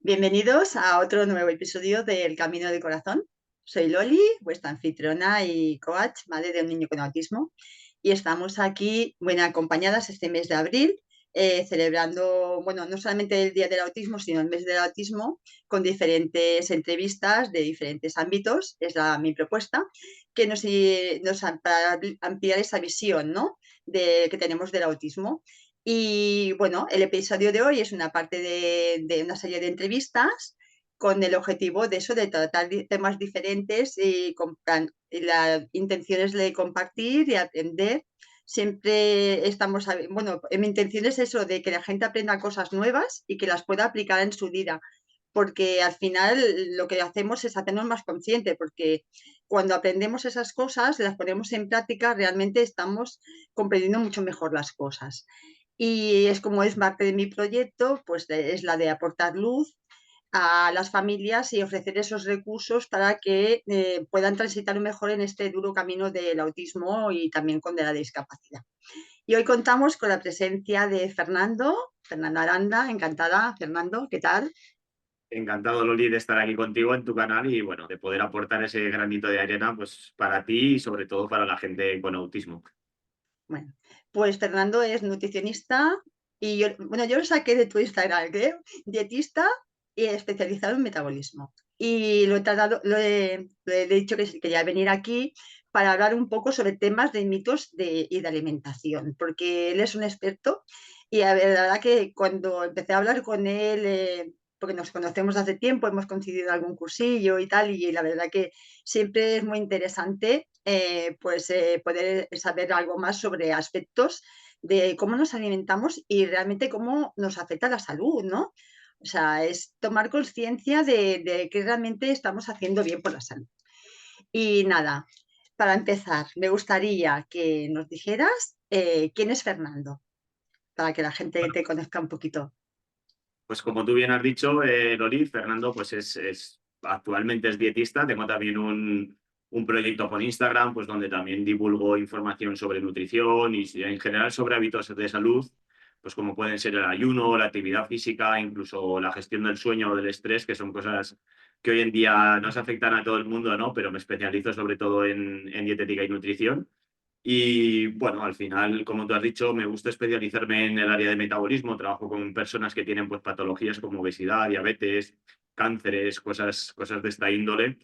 Bienvenidos a otro nuevo episodio del Camino del Corazón. Soy Loli, vuestra anfitriona y coach, madre de un niño con autismo, y estamos aquí, bueno, acompañadas este mes de abril, celebrando, bueno, no solamente el Día del Autismo, sino el mes del autismo, con diferentes entrevistas de diferentes ámbitos, es mi propuesta, que para ampliar esa visión, ¿no?, que tenemos del autismo. Y bueno, el episodio de hoy es una parte de una serie de entrevistas con el objetivo de eso, de tratar temas diferentes y la intención es de compartir y aprender. Siempre estamos, bueno, mi intención es eso, de que la gente aprenda cosas nuevas y que las pueda aplicar en su vida, porque al final lo que hacemos es hacernos más conscientes, porque cuando aprendemos esas cosas, las ponemos en práctica, realmente estamos comprendiendo mucho mejor las cosas. Y es como es parte de mi proyecto, pues es la de aportar luz a las familias y ofrecer esos recursos para que puedan transitar mejor en este duro camino del autismo y también con de la discapacidad. Y hoy contamos con la presencia de Fernando Aranda. Encantada, Fernando, ¿qué tal? Encantado, Loli, de estar aquí contigo en tu canal y bueno, de poder aportar ese granito de arena pues para ti y sobre todo para la gente con autismo. Bueno, pues Fernando es nutricionista y yo lo saqué de tu Instagram, creo, dietista y especializado en metabolismo. Y lo he tratado, le he dicho que quería venir aquí para hablar un poco sobre temas de mitos y de alimentación, porque él es un experto y a ver, la verdad que cuando empecé a hablar con él, porque nos conocemos hace tiempo, hemos coincidido en algún cursillo y tal, y la verdad que siempre es muy interesante poder saber algo más sobre aspectos de cómo nos alimentamos y realmente cómo nos afecta la salud, ¿no? O sea, es tomar conciencia de que realmente estamos haciendo bien por la salud. Y nada, para empezar, me gustaría que nos dijeras quién es Fernando, para que la gente Bueno, te conozca un poquito. pues como tú bien has dicho, Loli, Fernando pues actualmente es dietista. Tengo también un proyecto con Instagram pues donde también divulgo información sobre nutrición y en general sobre hábitos de salud, pues como pueden ser el ayuno, la actividad física, incluso la gestión del sueño o del estrés, que son cosas que hoy en día nos afectan a todo el mundo, ¿no? Pero me especializo sobre todo en dietética y nutrición. Y bueno, al final, como tú has dicho, me gusta especializarme en el área de metabolismo. Trabajo con personas que tienen pues patologías como obesidad, diabetes, cánceres, cosas de esta índole.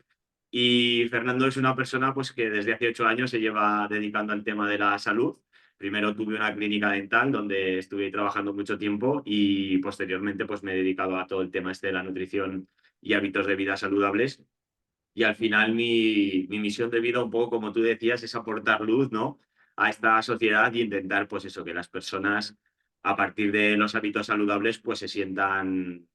Y Fernando es una persona pues que desde hace 8 años se lleva dedicando al tema de la salud. Primero tuve una clínica dental donde estuve trabajando mucho tiempo y posteriormente pues me he dedicado a todo el tema este de la nutrición y hábitos de vida saludables. Y al final mi misión de vida, un poco como tú decías, es aportar luz, ¿no?, a esta sociedad y intentar, pues eso, que las personas, a partir de los hábitos saludables, pues se sientan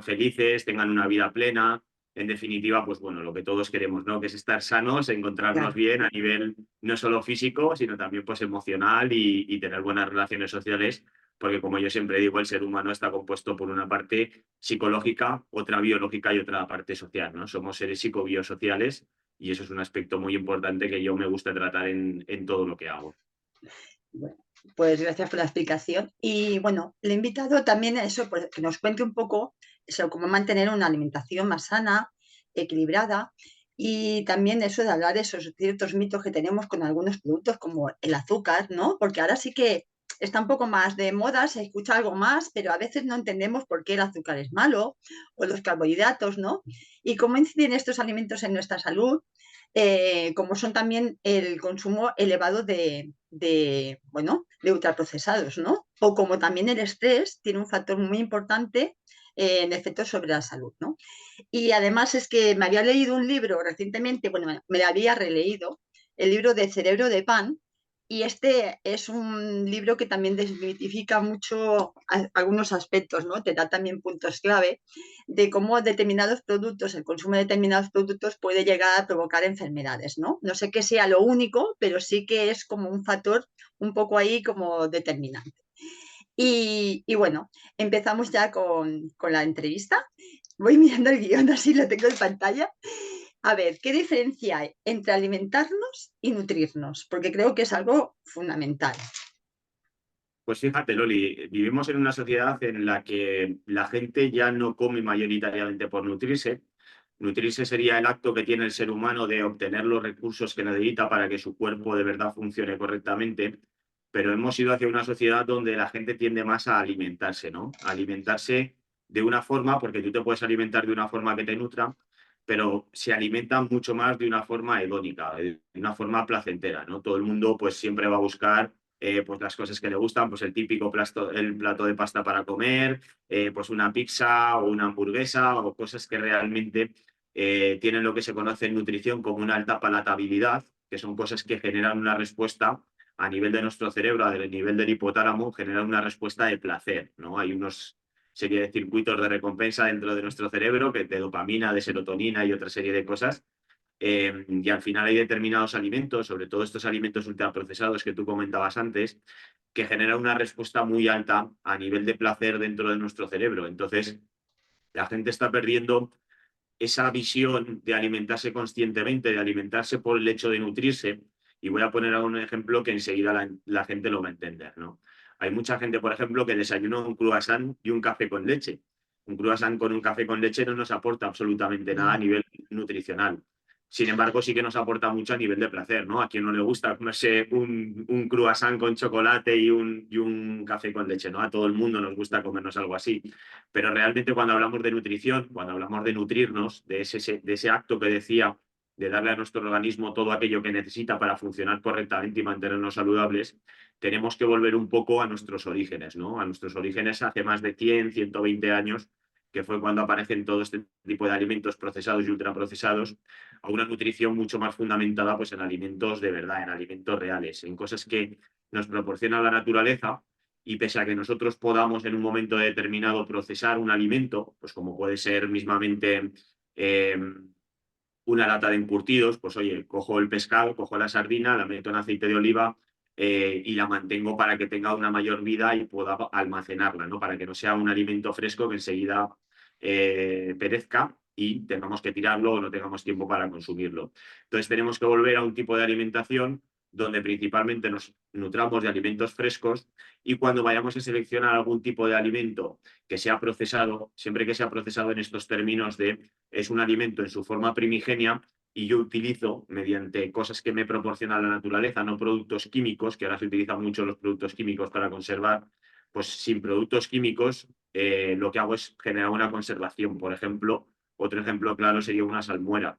felices, tengan una vida plena. En definitiva, pues bueno, lo que todos queremos, ¿no?, que es estar sanos, encontrarnos Claro. bien a nivel no solo físico, sino también pues emocional y tener buenas relaciones sociales, porque como yo siempre digo, el ser humano está compuesto por una parte psicológica, otra biológica y otra parte social, ¿no? Somos seres psicobiosociales y eso es un aspecto muy importante que yo me gusta tratar en todo lo que hago. Bueno, pues gracias por la explicación. Y bueno, le he invitado también a eso, pues, que nos cuente un poco eso, cómo mantener una alimentación más sana, equilibrada, y también eso de hablar de esos ciertos mitos que tenemos con algunos productos como el azúcar, ¿no? Porque ahora sí que está un poco más de moda, se escucha algo más, pero a veces no entendemos por qué el azúcar es malo o los carbohidratos, ¿no? Y cómo inciden estos alimentos en nuestra salud, como son también el consumo elevado bueno, de ultraprocesados, ¿no? O como también el estrés tiene un factor muy importante en efectos sobre la salud, ¿no? Y además es que me había leído un libro recientemente, bueno, me lo había releído, el libro de Cerebro de Pan, y este es un libro que también desmitifica mucho algunos aspectos, ¿no? Te da también puntos clave de cómo determinados productos, el consumo de determinados productos puede llegar a provocar enfermedades, ¿no? No sé que sea lo único, pero sí que es como un factor un poco ahí como determinante. Y bueno, empezamos ya con la entrevista. Voy mirando el guión, así lo tengo en pantalla. A ver, ¿qué diferencia hay entre alimentarnos y nutrirnos? Porque creo que es algo fundamental. Pues fíjate, Loli, vivimos en una sociedad en la que la gente ya no come mayoritariamente por nutrirse. Nutrirse sería el acto que tiene el ser humano de obtener los recursos que necesita para que su cuerpo de verdad funcione correctamente, pero hemos ido hacia una sociedad donde la gente tiende más a alimentarse, ¿no? A alimentarse de una forma, porque tú te puedes alimentar de una forma que te nutra, pero se alimentan mucho más de una forma hedónica, de una forma placentera, ¿no? Todo el mundo pues siempre va a buscar pues las cosas que le gustan, pues el típico plato, el plato de pasta para comer, pues una pizza o una hamburguesa o cosas que realmente tienen lo que se conoce en nutrición como una alta palatabilidad, que son cosas que generan una respuesta a nivel de nuestro cerebro, a nivel del hipotálamo, generan una respuesta de placer, ¿no? Hay unos serie de circuitos de recompensa dentro de nuestro cerebro, que de dopamina, de serotonina y otra serie de cosas. Y al final hay determinados alimentos, sobre todo estos alimentos ultraprocesados que tú comentabas antes, que generan una respuesta muy alta a nivel de placer dentro de nuestro cerebro. Entonces, la gente está perdiendo esa visión de alimentarse conscientemente, de alimentarse por el hecho de nutrirse. Y voy a poner un ejemplo que enseguida la gente lo va a entender, ¿no? Hay mucha gente, por ejemplo, que desayuna un croissant y un café con leche. Un croissant con un café con leche no nos aporta absolutamente nada a Mm. nivel nutricional. Sin embargo, sí que nos aporta mucho a nivel de placer, ¿no? A quien no le gusta comerse un croissant con chocolate y un café con leche, ¿no? A todo el mundo nos gusta comernos algo así. Pero realmente cuando hablamos de nutrición, cuando hablamos de nutrirnos, de ese acto que decía, de darle a nuestro organismo todo aquello que necesita para funcionar correctamente y mantenernos saludables, tenemos que volver un poco a nuestros orígenes, ¿no? A nuestros orígenes hace más de 100, 120 años, que fue cuando aparecen todo este tipo de alimentos procesados y ultraprocesados, a una nutrición mucho más fundamentada pues, en alimentos de verdad, en alimentos reales, en cosas que nos proporciona la naturaleza y pese a que nosotros podamos en un momento determinado procesar un alimento, pues como puede ser mismamente eh, una lata de encurtidos, pues oye, cojo el pescado, cojo la sardina, la meto en aceite de oliva y la mantengo para que tenga una mayor vida y pueda almacenarla, ¿no? Para que no sea un alimento fresco que enseguida perezca y tengamos que tirarlo o no tengamos tiempo para consumirlo. Entonces tenemos que volver a un tipo de alimentación donde principalmente nos nutramos de alimentos frescos y cuando vayamos a seleccionar algún tipo de alimento que sea procesado, siempre que sea procesado en estos términos de es un alimento en su forma primigenia y yo utilizo mediante cosas que me proporciona la naturaleza, no productos químicos, que ahora se utilizan mucho los productos químicos para conservar, pues sin productos químicos lo que hago es generar una conservación. Por ejemplo, otro ejemplo claro sería una salmuera.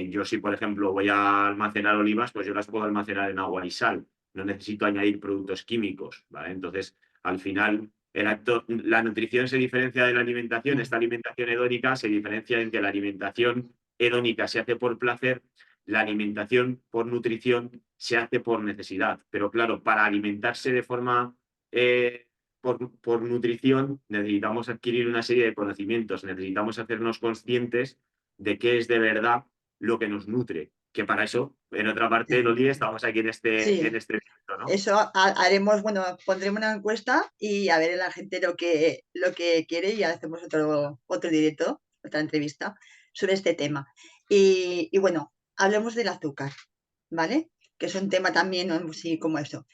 Yo si, por ejemplo, voy a almacenar olivas, pues yo las puedo almacenar en agua y sal. No necesito añadir productos químicos, ¿vale? Entonces, al final, la nutrición se diferencia de la alimentación. Mm. Esta alimentación hedónica se diferencia en que la alimentación hedónica se hace por placer, la alimentación por nutrición se hace por necesidad. Pero claro, para alimentarse de forma por nutrición necesitamos adquirir una serie de conocimientos, necesitamos hacernos conscientes de qué es de verdad lo que nos nutre. Que para eso, en otra parte, Ya. Loli, estamos aquí en este, Sí, en este evento, ¿no? eso haremos, bueno, pondremos una encuesta y a ver la gente lo que quiere y hacemos otro directo, otra entrevista sobre este tema. Y bueno, hablemos del azúcar, ¿vale? Que es un tema también, ¿no? Sí, como eso.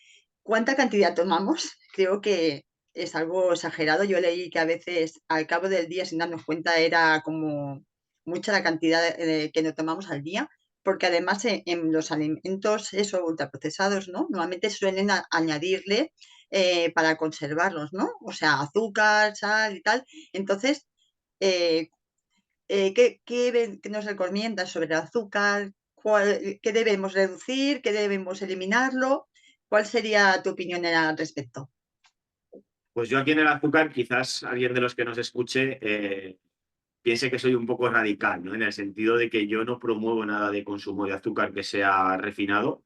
¿Cuánta cantidad tomamos? Creo que es algo exagerado. Yo leí que a veces al cabo del día, sin darnos cuenta, era como mucha la cantidad que nos tomamos al día, porque además en los alimentos eso, ultraprocesados, ¿no? Normalmente suelen añadirle para conservarlos, ¿no? O sea, azúcar, sal y tal. Entonces, eh, ¿qué nos recomiendas sobre el azúcar? ¿Qué debemos reducir? ¿Qué debemos eliminarlo? ¿Cuál sería tu opinión al respecto? Pues yo aquí en el azúcar, quizás alguien de los que nos escuche piense que soy un poco radical, ¿no? En el sentido de que yo no promuevo nada de consumo de azúcar que sea refinado,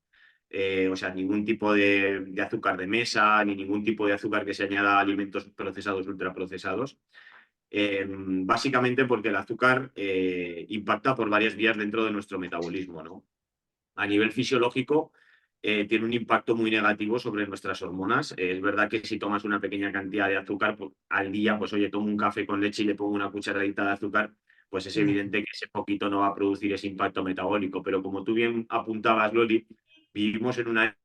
o sea, ningún tipo de azúcar de mesa, ni ningún tipo de azúcar que se añada a alimentos procesados, ultraprocesados. Básicamente porque el azúcar impacta por varias vías dentro de nuestro metabolismo, ¿no? A nivel fisiológico, tiene un impacto muy negativo sobre nuestras hormonas. Es verdad que si tomas una pequeña cantidad de azúcar pues, al día, pues oye, tomo un café con leche y le pongo una cucharadita de azúcar, pues es Ya. evidente que ese poquito no va a producir ese impacto metabólico. Pero como tú bien apuntabas, Loli, vivimos en una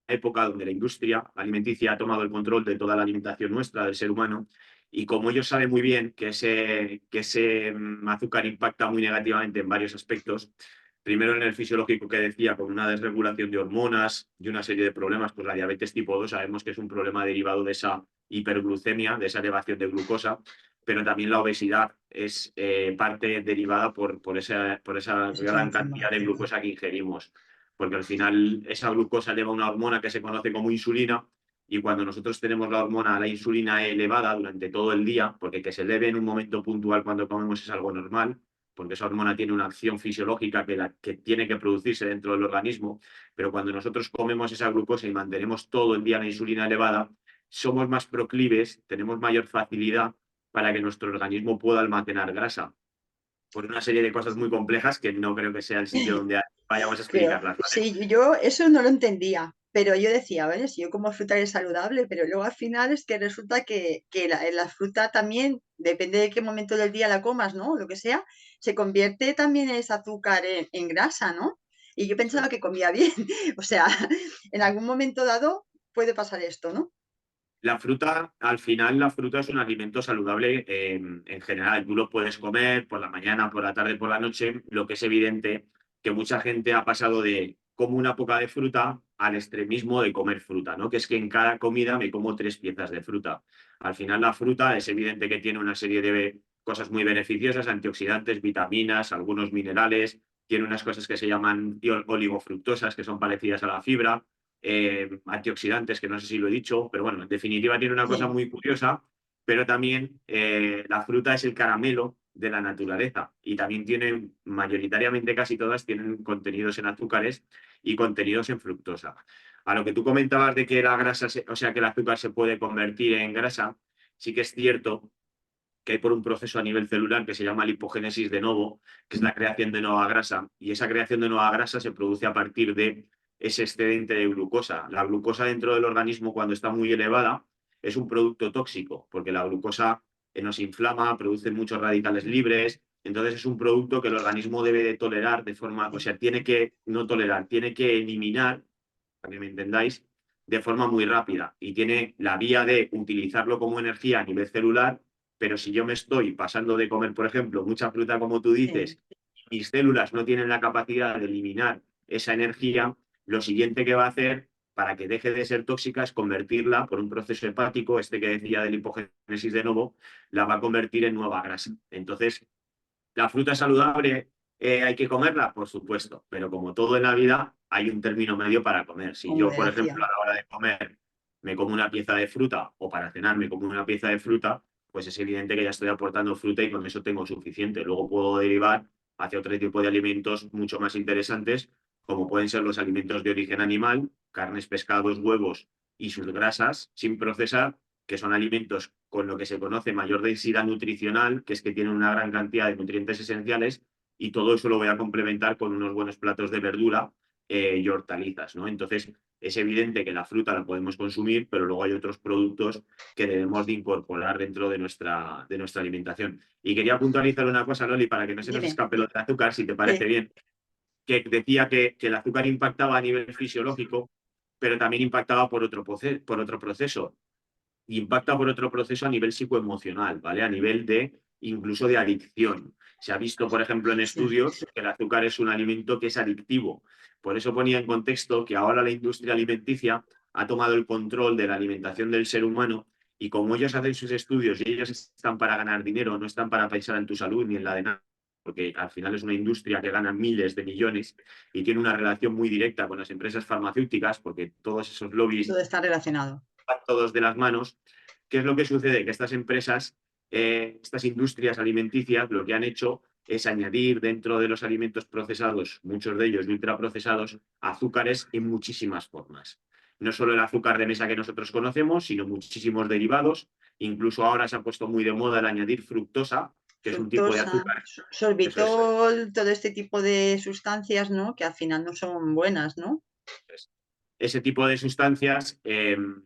época donde la industria alimenticia ha tomado el control de toda la alimentación nuestra, del ser humano, y como ellos saben muy bien que ese azúcar impacta muy negativamente en varios aspectos, primero en el fisiológico que decía, con una desregulación de hormonas y una serie de problemas, pues la diabetes tipo 2 sabemos que es un problema derivado de esa hiperglucemia, de esa elevación de glucosa, pero también la obesidad es parte derivada por esa Pues esa gran cantidad de información. glucosa que ingerimos, porque al final esa glucosa eleva una hormona que se conoce como insulina, y cuando nosotros tenemos la insulina elevada durante todo el día, porque que se eleve en un momento puntual cuando comemos es algo normal, porque esa hormona tiene una acción fisiológica que tiene que producirse dentro del organismo, pero cuando nosotros comemos esa glucosa y mantenemos todo el día la insulina elevada, somos más proclives, tenemos mayor facilidad para que nuestro organismo pueda almacenar grasa, por una serie de cosas muy complejas que no creo que sea el sitio donde vayamos a Pero explicarlas, ¿vale? sí, yo eso no lo entendía, pero yo decía, ¿vale? Si yo como fruta es saludable, pero luego al final es que resulta que la fruta también, depende de qué momento del día la comas, ¿no? Lo que sea, se convierte también ese azúcar en grasa, ¿no? Y yo Eso pensaba es. que comía bien, o sea, en algún momento dado puede pasar esto, ¿no? La fruta, al final, la fruta es un alimento saludable en general. Tú lo puedes comer por la mañana, por la tarde, por la noche. Lo que es evidente que mucha gente ha pasado de como una poca de fruta al extremismo de comer fruta, ¿no? Que es que en cada comida me como 3 piezas de fruta. Al final, la fruta es evidente que tiene una serie de cosas muy beneficiosas, antioxidantes, vitaminas, algunos minerales. Tiene unas cosas que se llaman oligofructosas, que son parecidas a la fibra, antioxidantes, que no sé si lo he dicho, pero bueno, en definitiva tiene una cosa Sí, muy curiosa, pero también la fruta es el caramelo de la naturaleza, y también tienen, mayoritariamente casi todas, tienen contenidos en azúcares y contenidos en fructosa. A lo que tú comentabas de que la grasa, o sea, que el azúcar se puede convertir en grasa, sí que es cierto que hay por un proceso a nivel celular que se llama lipogénesis de novo, que es la creación de nueva grasa, y esa creación de nueva grasa se produce a partir de ese excedente de glucosa. La glucosa dentro del organismo, cuando está muy elevada, es un producto tóxico, porque la glucosa nos inflama, produce muchos radicales libres, entonces es un producto que el organismo debe de tolerar de forma, o sí, sea, tiene que no tolerar, tiene que eliminar, para que me entendáis, de forma muy rápida, y tiene la vía de utilizarlo como energía a nivel celular, pero si yo me estoy pasando de comer, por ejemplo, mucha fruta como tú sí. dices, mis células no tienen la capacidad de eliminar esa energía, lo siguiente que va a hacer para que deje de ser tóxica es convertirla por un proceso hepático, este que decía de lipogénesis de nuevo, la va a convertir en nueva grasa. Entonces, ¿la fruta es saludable? ¿Hay que comerla? Por supuesto, pero como todo en la vida, hay un término medio para comer. Si Como yo, le por ejemplo, a decía. la hora de comer me como una pieza de fruta, o para cenar me como una pieza de fruta, pues es evidente que ya estoy aportando fruta y con eso tengo suficiente. Luego puedo derivar hacia otro tipo de alimentos mucho más interesantes, como pueden ser los alimentos de origen animal, carnes, pescados, huevos y sus grasas, sin procesar, que son alimentos con lo que se conoce mayor densidad nutricional, que es que tienen una gran cantidad de nutrientes esenciales, y todo eso lo voy a complementar con unos buenos platos de verdura y hortalizas, ¿no? Entonces, es evidente que la fruta la podemos consumir, pero luego hay otros productos que debemos de incorporar dentro de nuestra alimentación. Y quería puntualizar una cosa, Loli, para que no se nos Dime. escape lo del azúcar, si te parece Sí, bien, que decía que el azúcar impactaba a nivel fisiológico, pero también impactaba por otro proceso, impacta por otro proceso a nivel psicoemocional, ¿vale? A nivel de incluso de adicción. Se ha visto, por ejemplo, en sí. estudios que el azúcar es un alimento que es adictivo. Por eso ponía en contexto que ahora la industria alimenticia ha tomado el control de la alimentación del ser humano, y como ellos hacen sus estudios y ellos están para ganar dinero, no están para pensar en tu salud ni en la de nada, porque al final es una industria que gana miles de millones y tiene una relación muy directa con las empresas farmacéuticas, porque todos esos lobbies Todo está relacionado. van todos de las manos. ¿Qué es lo que sucede? Que estas empresas, estas industrias alimenticias, lo que han hecho es añadir dentro de los alimentos procesados, muchos de ellos ultraprocesados, azúcares en muchísimas formas. No solo el azúcar de mesa que nosotros conocemos, sino muchísimos derivados. Incluso ahora se ha puesto muy de moda el añadir fructosa, que es un tipo de Fructosa, azúcar. Eso es. sorbitol, todo este tipo de sustancias, ¿no? Que al final no son buenas, ¿no? Ese tipo de sustancias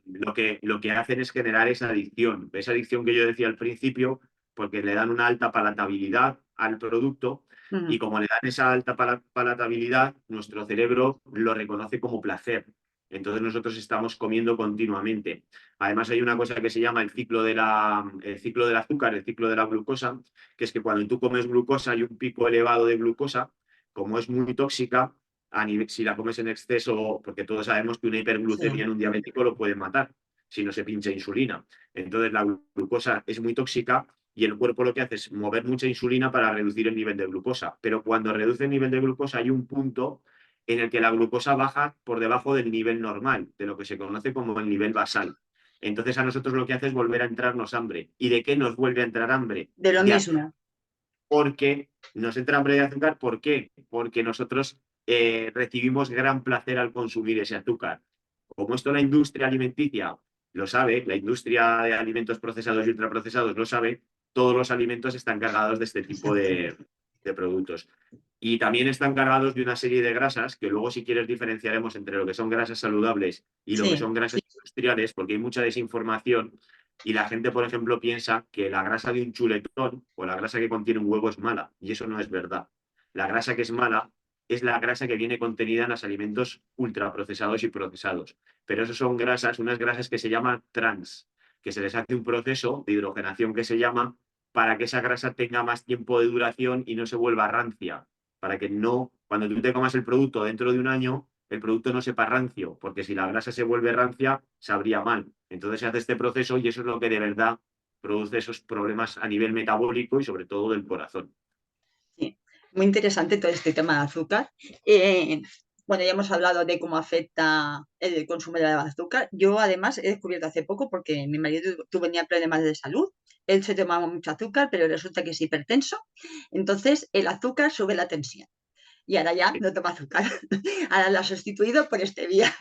lo que hacen es generar esa adicción que yo decía al principio, porque le dan una alta palatabilidad al producto, y Ujú. como le dan esa alta palatabilidad, nuestro cerebro lo reconoce como placer. Entonces nosotros estamos comiendo continuamente. Además hay una cosa que se llama el ciclo del azúcar, el ciclo de la glucosa, que es que cuando tú comes glucosa hay un pico elevado de glucosa, como es muy tóxica, si la comes en exceso, porque todos sabemos que una hiperglucemia Sí, en un diabético lo puede matar si no se pincha insulina. Entonces la glucosa es muy tóxica y el cuerpo lo que hace es mover mucha insulina para reducir el nivel de glucosa. Pero cuando reduce el nivel de glucosa hay un punto en el que la glucosa baja por debajo del nivel normal, de lo que se conoce como el nivel basal. Entonces a nosotros lo que hace es volver a entrarnos hambre. ¿Y de qué nos vuelve a entrar hambre? de lo De azúcar. mismo. Porque nos entra hambre de azúcar, ¿por qué? Porque nosotros recibimos gran placer al consumir ese azúcar. Como esto la industria alimenticia lo sabe, la industria de alimentos procesados y ultraprocesados lo sabe, todos los alimentos están cargados de este tipo Exacto. de productos. Y también están cargados de una serie de grasas que luego, si quieres, diferenciaremos entre lo que son grasas saludables y lo que Sí, son grasas industriales, porque hay mucha desinformación y la gente, por ejemplo, piensa que la grasa de un chuletón o la grasa que contiene un huevo es mala, y eso no es verdad. La grasa que es mala es la grasa que viene contenida en los alimentos ultraprocesados y procesados. Pero eso son grasas, unas grasas que se llaman trans, que se les hace un proceso de hidrogenación que se llama para que esa grasa tenga más tiempo de duración y no se vuelva rancia, para que no, cuando tú te comas el producto dentro de un año, el producto no sepa rancio, porque si la grasa se vuelve rancia, sabría mal. Entonces se hace este proceso y eso es lo que de verdad produce esos problemas a nivel metabólico y sobre todo del corazón. sí. Muy interesante todo este tema de azúcar. Eh, bueno, ya hemos hablado de cómo afecta el consumo de azúcar. Yo además he descubierto hace poco, porque mi marido tenía problemas de salud. Él se tomaba mucho azúcar, pero resulta que es hipertenso. Entonces, el azúcar sube la tensión. Y ahora ya Sí. no toma azúcar. Ahora la ha sustituido por stevia.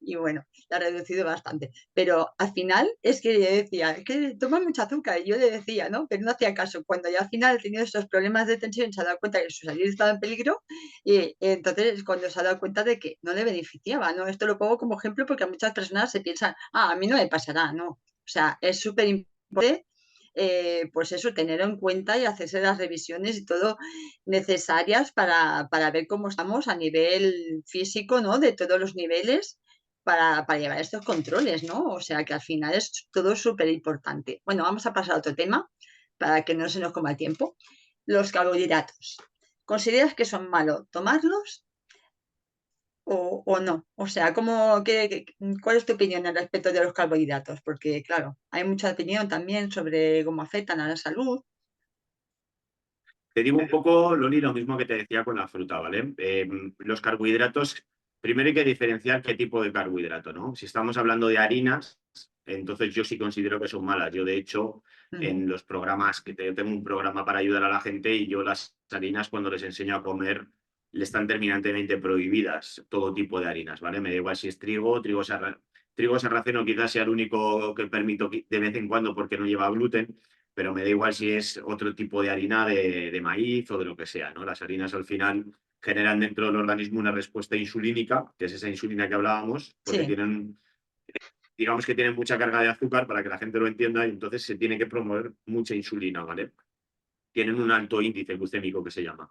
Y bueno, la ha reducido bastante. Pero al final es que yo decía, es que toma mucho azúcar. Y yo le decía, ¿no? Pero no hacía caso. Cuando ya al final ha tenido estos problemas de tensión, se ha dado cuenta que su salud estaba en peligro. Y entonces es cuando se ha dado cuenta de que no le beneficiaba, ¿no? Esto lo pongo como ejemplo porque a muchas personas se piensan, ah, a mí no me pasará, ¿no? O sea, es súper importante pues eso, tener en cuenta y hacerse las revisiones y todo necesarias para ver cómo estamos a nivel físico, ¿no? De todos los niveles para llevar estos controles, ¿no? O sea que al final es todo súper importante. Bueno, vamos a pasar a otro tema para que no se nos coma el tiempo. Los carbohidratos. ¿Consideras que son malos tomarlos o no? O sea, ¿cuál es tu opinión al respecto de los carbohidratos? Porque, claro, hay mucha opinión también sobre cómo afectan a la salud. Te digo un poco, Loli, lo mismo que te decía con la fruta, ¿vale? Los carbohidratos, primero hay que diferenciar qué tipo de carbohidrato, ¿no? Si estamos hablando de harinas, entonces yo sí considero que son malas. Yo, de hecho, Mm, en los programas, tengo un programa para ayudar a la gente y yo las harinas cuando les enseño a comer, le están terminantemente prohibidas todo tipo de harinas, ¿vale? Me da igual si es trigo sarraceno quizás sea el único que permito de vez en cuando porque no lleva gluten, pero me da igual si es otro tipo de harina de maíz o de lo que sea, ¿no? Las harinas al final generan dentro del organismo una respuesta insulínica, que es esa insulina que hablábamos, porque sí, tienen, digamos que tienen mucha carga de azúcar para que la gente lo entienda y entonces se tiene que promover mucha insulina, ¿vale? Tienen un alto índice glucémico que se llama.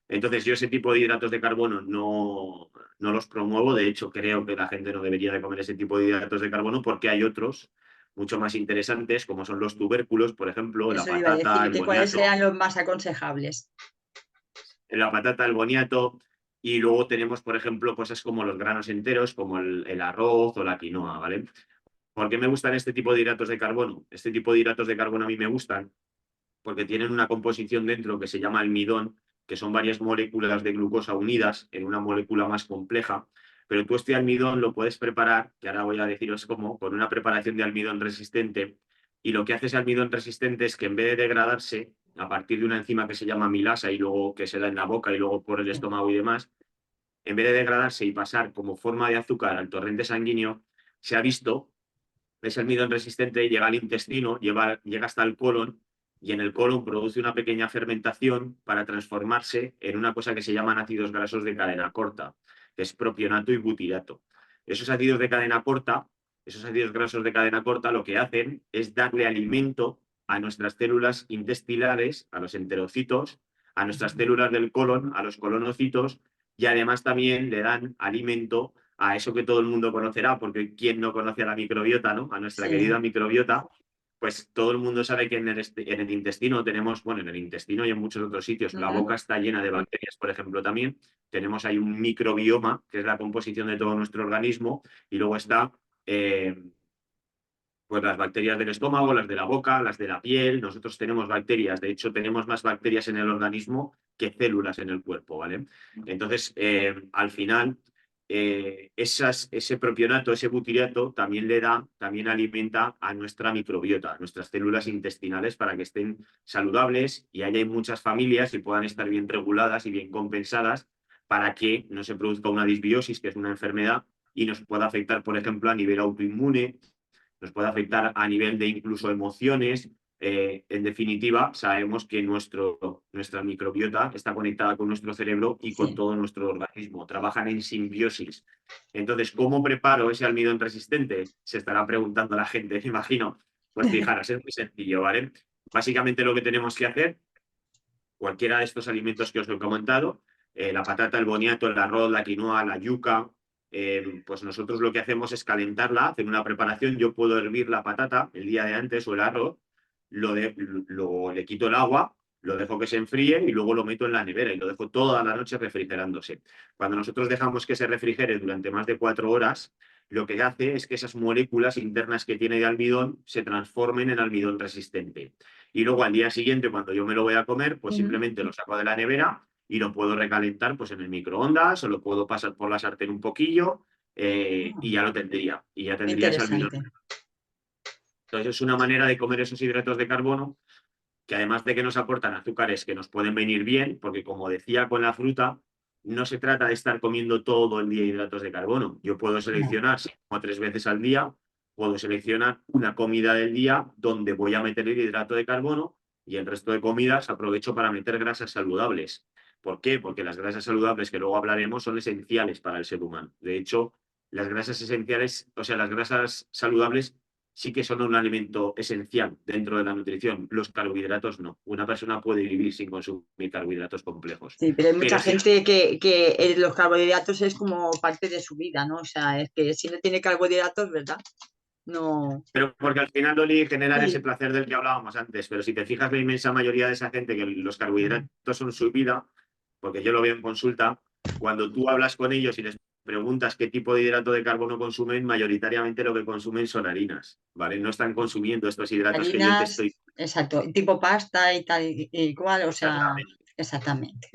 Entonces yo ese tipo de hidratos de carbono no los promuevo, de hecho creo que la gente no debería de comer ese tipo de hidratos de carbono porque hay otros mucho más interesantes como son los tubérculos, por ejemplo, la eso iba a patata, el decirte. ¿Cuáles boniato, sean los más aconsejables? el boniato y luego tenemos, por ejemplo, cosas como los granos enteros, como el arroz o la quinoa, ¿vale? ¿Por qué me gustan este tipo de hidratos de carbono? Este tipo de hidratos de carbono a mí me gustan porque tienen una composición dentro que se llama almidón, que son varias moléculas de glucosa unidas en una molécula más compleja, pero tú este almidón lo puedes preparar, que ahora voy a deciros cómo, con una preparación de almidón resistente, y lo que hace ese almidón resistente es que en vez de degradarse a partir de una enzima que se llama milasa y luego que se da en la boca y luego por el Sí. estómago y demás, en vez de degradarse y pasar como forma de azúcar al torrente sanguíneo, se ha visto ese almidón resistente llega al intestino, llega hasta el colon y en el colon produce una pequeña fermentación para transformarse en una cosa que se llaman ácidos grasos de cadena corta, que es propionato y butirato. Esos ácidos de cadena corta, esos ácidos grasos de cadena corta, lo que hacen es darle alimento a nuestras células intestinales, a los enterocitos, a nuestras células del colon, a los colonocitos, y además también le dan alimento a eso que todo el mundo conocerá, porque ¿quién no conoce a la microbiota, ¿no? A nuestra querida Sí. microbiota, pues todo el mundo sabe que en el intestino tenemos, bueno, en el intestino y en muchos otros sitios, la Ujú. boca está llena de bacterias, por ejemplo, también. Tenemos ahí un microbioma, que es la composición de todo nuestro organismo, y luego está pues las bacterias del estómago, las de la boca, las de la piel. Nosotros tenemos bacterias, de hecho tenemos más bacterias en el organismo que células en el cuerpo, ¿vale? Entonces, al final, ese propionato, ese butirato, también alimenta a nuestra microbiota, a nuestras células intestinales para que estén saludables y haya muchas familias y puedan estar bien reguladas y bien compensadas para que no se produzca una disbiosis, que es una enfermedad, y nos pueda afectar, por ejemplo, a nivel autoinmune, nos puede afectar a nivel de incluso emociones. En definitiva, sabemos que nuestra microbiota está conectada con nuestro cerebro y con Sí. todo nuestro organismo. Trabajan en simbiosis. Entonces, ¿cómo preparo ese almidón resistente? Se estará preguntando la gente, me imagino. Pues fijaros, es muy sencillo, ¿vale? Básicamente lo que tenemos que hacer, cualquiera de estos alimentos que os he comentado, la patata, el boniato, el arroz, la quinoa, la yuca, pues nosotros lo que hacemos es calentarla, hacer una preparación. Yo puedo hervir la patata el día de antes o el arroz, le quito el agua, lo dejo que se enfríe y luego lo meto en la nevera y lo dejo toda la noche refrigerándose. Cuando nosotros dejamos que se refrigere durante más de 4 horas, lo que hace es que esas moléculas internas que tiene de almidón se transformen en almidón resistente. Y luego al día siguiente, cuando yo me lo voy a comer, pues Ujú. simplemente lo saco de la nevera y lo puedo recalentar pues en el microondas o lo puedo pasar por la sartén un poquillo, y ya lo tendría. Y ya tendría ese almidón. Interesante. Entonces es una manera de comer esos hidratos de carbono que, además de que nos aportan azúcares que nos pueden venir bien, porque como decía con la fruta, no se trata de estar comiendo todo el día hidratos de carbono. Yo puedo No. seleccionar, si como 3 veces al día, puedo seleccionar una comida del día donde voy a meter el hidrato de carbono y el resto de comidas aprovecho para meter grasas saludables. ¿Por qué? Porque las grasas saludables, que luego hablaremos, son esenciales para el ser humano. De hecho, las grasas esenciales, o sea, las grasas saludables sí que son un alimento esencial dentro de la nutrición. Los carbohidratos no. Una persona puede vivir sin consumir carbohidratos complejos. Sí, pero hay Pero mucha sí, gente que los carbohidratos es como parte de su vida, ¿no? O sea, es que si no tiene carbohidratos, ¿verdad? No. pero porque al final, Oli, generan ese Sí. placer del que hablábamos antes. Pero si te fijas, la inmensa mayoría de esa gente que los carbohidratos son su vida, porque yo lo veo en consulta, cuando tú hablas con ellos y les preguntas qué tipo de hidrato de carbono consumen, mayoritariamente lo que consumen son harinas, ¿vale? No están consumiendo estos hidratos que yo te Harinas, estoy... exacto, tipo pasta y tal, y cual, o sea, exactamente.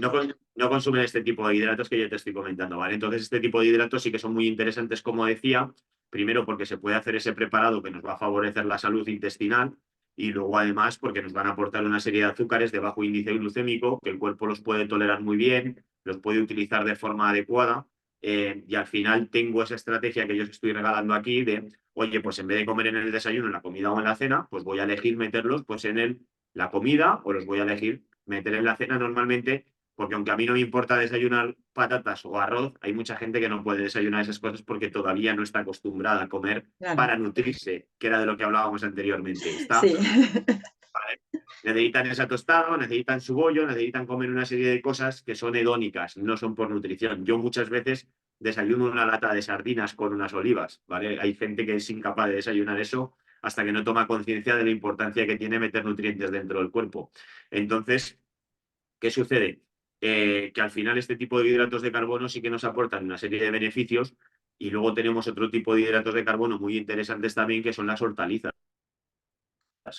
No consumen este tipo de hidratos que yo te estoy comentando, ¿vale? Entonces, este tipo de hidratos sí que son muy interesantes, como decía, primero porque se puede hacer ese preparado que nos va a favorecer la salud intestinal y luego además porque nos van a aportar una serie de azúcares de bajo índice glucémico que el cuerpo los puede tolerar muy bien, los puede utilizar de forma adecuada, y al final tengo esa estrategia que yo os estoy regalando aquí de, oye, pues en vez de comer en el desayuno, en la comida o en la cena, pues voy a elegir meterlos pues la comida, o los voy a elegir meter en la cena normalmente, porque aunque a mí no me importa desayunar patatas o arroz, hay mucha gente que no puede desayunar esas cosas porque todavía no está acostumbrada a comer Claro, para nutrirse, que era de lo que hablábamos anteriormente. sí. Vale, necesitan esa tostada, necesitan su bollo, necesitan comer una serie de cosas que son hedónicas, no son por nutrición. Yo muchas veces desayuno una lata de sardinas con unas olivas, ¿vale? Hay gente que es incapaz de desayunar eso hasta que no toma conciencia de la importancia que tiene meter nutrientes dentro del cuerpo. Entonces, ¿qué sucede? Que al final este tipo de hidratos de carbono sí que nos aportan una serie de beneficios, y luego tenemos otro tipo de hidratos de carbono muy interesantes también, que son las hortalizas,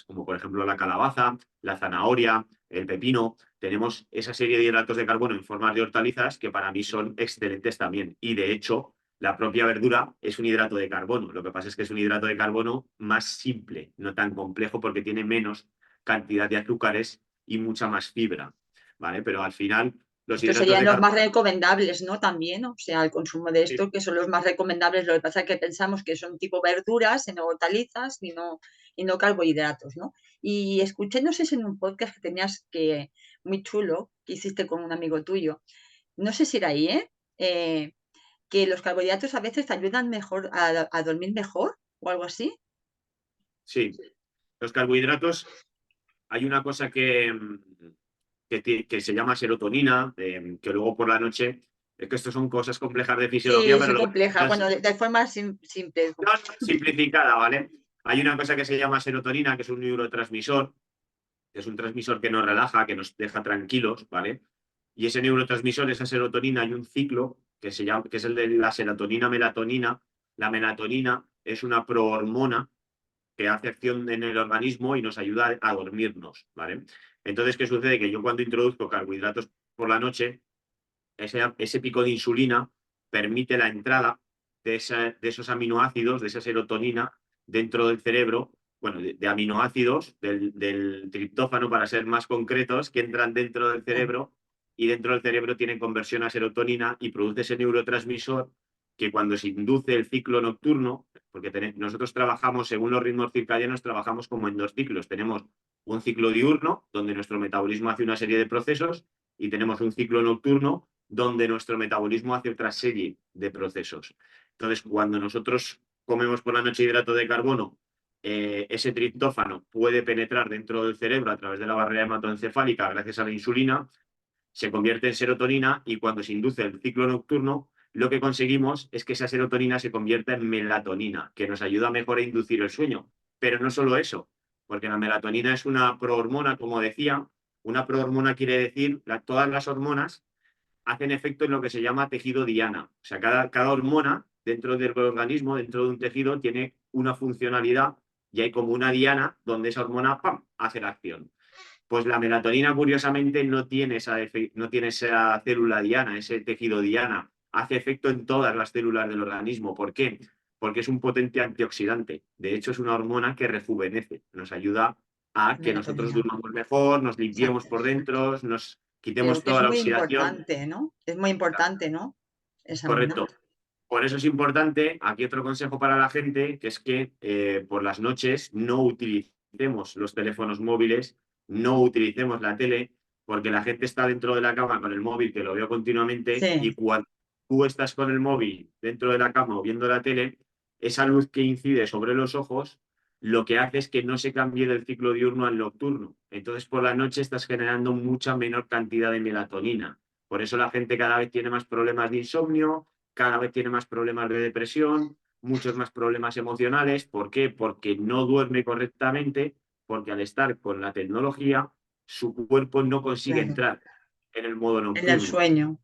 como por ejemplo la calabaza, la zanahoria, el pepino. Tenemos esa serie de hidratos de carbono en forma de hortalizas que para mí son excelentes también. Y de hecho, la propia verdura es un hidrato de carbono. Lo que pasa es que es un hidrato de carbono más simple, no tan complejo, porque tiene menos cantidad de azúcares y mucha más fibra, ¿vale? Pero al final, los Estos hidratos serían de los más carbono... recomendables, ¿no? También, o sea, el consumo de esto, que son los más recomendables. Lo que pasa es que pensamos que son tipo verduras, no hortalizas y no carbohidratos, ¿no? Y escuché, no sé si en un podcast que tenías que, muy chulo, que hiciste con un amigo tuyo, no sé si era ahí, ¿eh? Eh, que los carbohidratos a veces te ayudan mejor a dormir mejor o algo así. Sí, los carbohidratos, hay una cosa que se llama serotonina, que luego por la noche Es que esto son cosas complejas de Sí, fisiología, es pero luego compleja. Bueno, de forma simple. no, simplificada, ¿vale? Hay una cosa que se llama serotonina, que es un neurotransmisor, que es un transmisor que nos relaja, que nos deja tranquilos, ¿vale? Y ese neurotransmisor, esa serotonina, hay un ciclo que se llama, que es el de la serotonina-melatonina. La melatonina es una prohormona que hace acción en el organismo y nos ayuda a dormirnos, ¿vale? Entonces, ¿qué sucede? Que yo cuando introduzco carbohidratos por la noche, ese pico de insulina permite la entrada de esos aminoácidos, de esa serotonina dentro del cerebro, bueno, de aminoácidos, del triptófano para ser más concretos, que entran dentro del cerebro y dentro del cerebro tienen conversión a serotonina y produce ese neurotransmisor que cuando se induce el ciclo nocturno, porque nosotros trabajamos según los ritmos circadianos, trabajamos como en dos ciclos. Tenemos un ciclo diurno, donde nuestro metabolismo hace una serie de procesos, y tenemos un ciclo nocturno, donde nuestro metabolismo hace otra serie de procesos. Entonces, cuando nosotros comemos por la noche hidrato de carbono, ese triptófano puede penetrar dentro del cerebro a través de la barrera hematoencefálica gracias a la insulina, se convierte en serotonina y cuando se induce el ciclo nocturno, lo que conseguimos es que esa serotonina se convierta en melatonina, que nos ayuda mejor a inducir el sueño. Pero no solo eso, porque la melatonina es una prohormona, como decía. Una prohormona quiere decir todas las hormonas hacen efecto en lo que se llama tejido diana. O sea, cada hormona dentro del organismo, dentro de un tejido, tiene una funcionalidad y hay como una diana donde esa hormona ¡pam!, hace la acción. Pues la melatonina, curiosamente, no tiene esa célula diana, ese tejido diana. Hace efecto en todas las células del organismo. ¿Por qué? Porque es un potente antioxidante. De hecho, es una hormona que rejuvenece. Nos ayuda a que nosotros Melatonina. durmamos mejor, nos limpiemos Exacto. por dentro, nos Creo quitemos que es toda la muy oxidación. importante, ¿no? Es muy importante, ¿no? Esa mina. Correcto. Por eso es importante, aquí otro consejo para la gente, que es que por las noches no utilicemos los teléfonos móviles, no utilicemos la tele, porque la gente está dentro de la cama con el móvil, que lo veo continuamente, y Sí, cuando tú estás con el móvil dentro de la cama o viendo la tele, esa luz que incide sobre los ojos, lo que hace es que no se cambie del ciclo diurno al nocturno. Entonces por la noche estás generando mucha menor cantidad de melatonina. Por eso la gente cada vez tiene más problemas de insomnio, cada vez tiene más problemas de depresión, muchos más problemas emocionales. ¿Por qué? Porque no duerme correctamente, porque al estar con la tecnología, su cuerpo no consigue claro. entrar en el modo En el nocturno. sueño.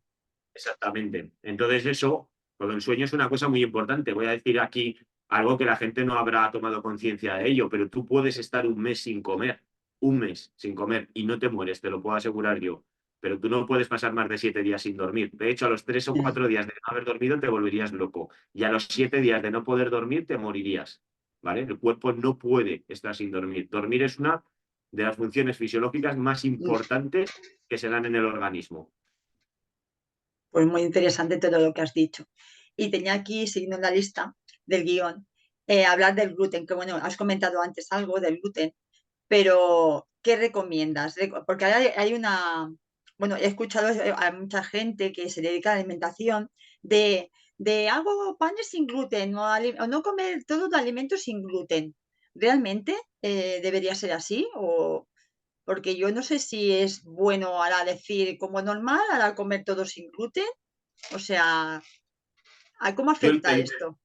Exactamente. Entonces eso, porque el sueño es una cosa muy importante. Voy a decir aquí algo que la gente no habrá tomado conciencia de ello, pero tú puedes estar un mes sin comer y no te mueres, te lo puedo asegurar yo. Pero tú no puedes pasar más de 7 días sin dormir. De hecho, a los 3 o 4 días de no haber dormido te volverías loco. Y a los 7 días de no poder dormir te morirías. ¿Vale? El cuerpo no puede estar sin dormir. Dormir es una de las funciones fisiológicas más importantes que se dan en el organismo. Pues muy interesante todo lo que has dicho. Y tenía aquí, siguiendo la lista del guión, hablar del gluten, que bueno, has comentado antes algo del gluten, pero ¿qué recomiendas? Porque hay una, bueno, he escuchado a mucha gente que se dedica a la alimentación de hago panes sin gluten o no comer todos los alimentos sin gluten. ¿Realmente debería ser así? O, porque yo no sé si es bueno ahora decir como normal, ahora comer todo sin gluten. O sea, ¿cómo Yo afecta esto?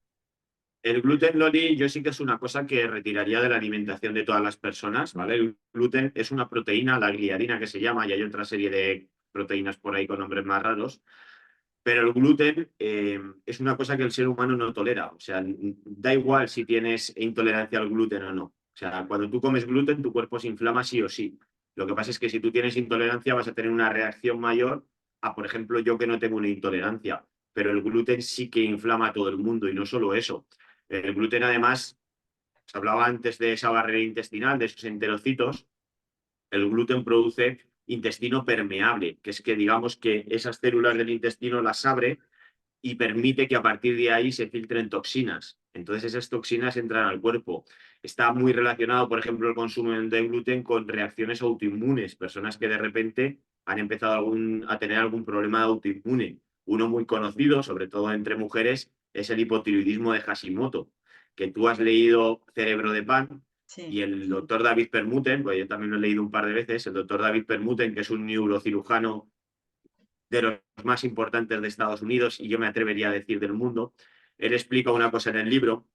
el gluten, Loli, yo sí que es una cosa que retiraría de la alimentación de todas las personas, ¿vale? El gluten es una proteína, la gliadina que se llama, y hay otra serie de proteínas por ahí con nombres más raros, pero el gluten es una cosa que el ser humano no tolera. O sea, da igual si tienes intolerancia al gluten o no. O sea, cuando tú comes gluten, tu cuerpo se inflama sí o sí. Lo que pasa es que si tú tienes intolerancia, vas a tener una reacción mayor a, por ejemplo, yo que no tengo una intolerancia. Pero el gluten sí que inflama a todo el mundo y no solo eso. El gluten, además, se hablaba antes de esa barrera intestinal, de esos enterocitos. El gluten produce intestino permeable, que es que digamos que esas células del intestino las abre y permite que a partir de ahí se filtren toxinas. Entonces esas toxinas entran al cuerpo. Está muy relacionado, por ejemplo, el consumo de gluten con reacciones autoinmunes, personas que de repente han empezado a tener algún problema de autoinmune. Uno muy conocido, sobre todo entre mujeres, es el hipotiroidismo de Hashimoto, que tú has leído Cerebro de Pan y Sí, el doctor David Permuten, pues yo también lo he leído un par de veces, el doctor David Permuten, que es un neurocirujano de los más importantes de Estados Unidos y yo me atrevería a decir del mundo. Él explica una cosa en el libro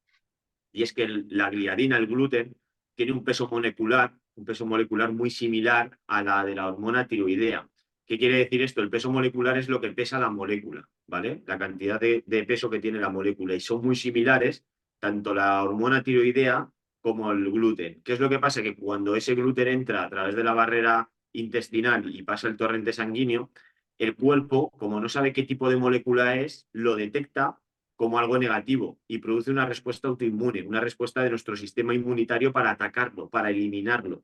y es que la gliadina, el gluten, tiene un peso molecular muy similar a la de la hormona tiroidea. ¿Qué quiere decir esto? El peso molecular es lo que pesa la molécula, ¿vale? La cantidad de peso que tiene la molécula y son muy similares tanto la hormona tiroidea como el gluten. ¿Qué es lo que pasa? Que cuando ese gluten entra a través de la barrera intestinal y pasa el torrente sanguíneo, el cuerpo, como no sabe qué tipo de molécula es, lo detecta como algo negativo y produce una respuesta autoinmune, una respuesta de nuestro sistema inmunitario para atacarlo, para eliminarlo.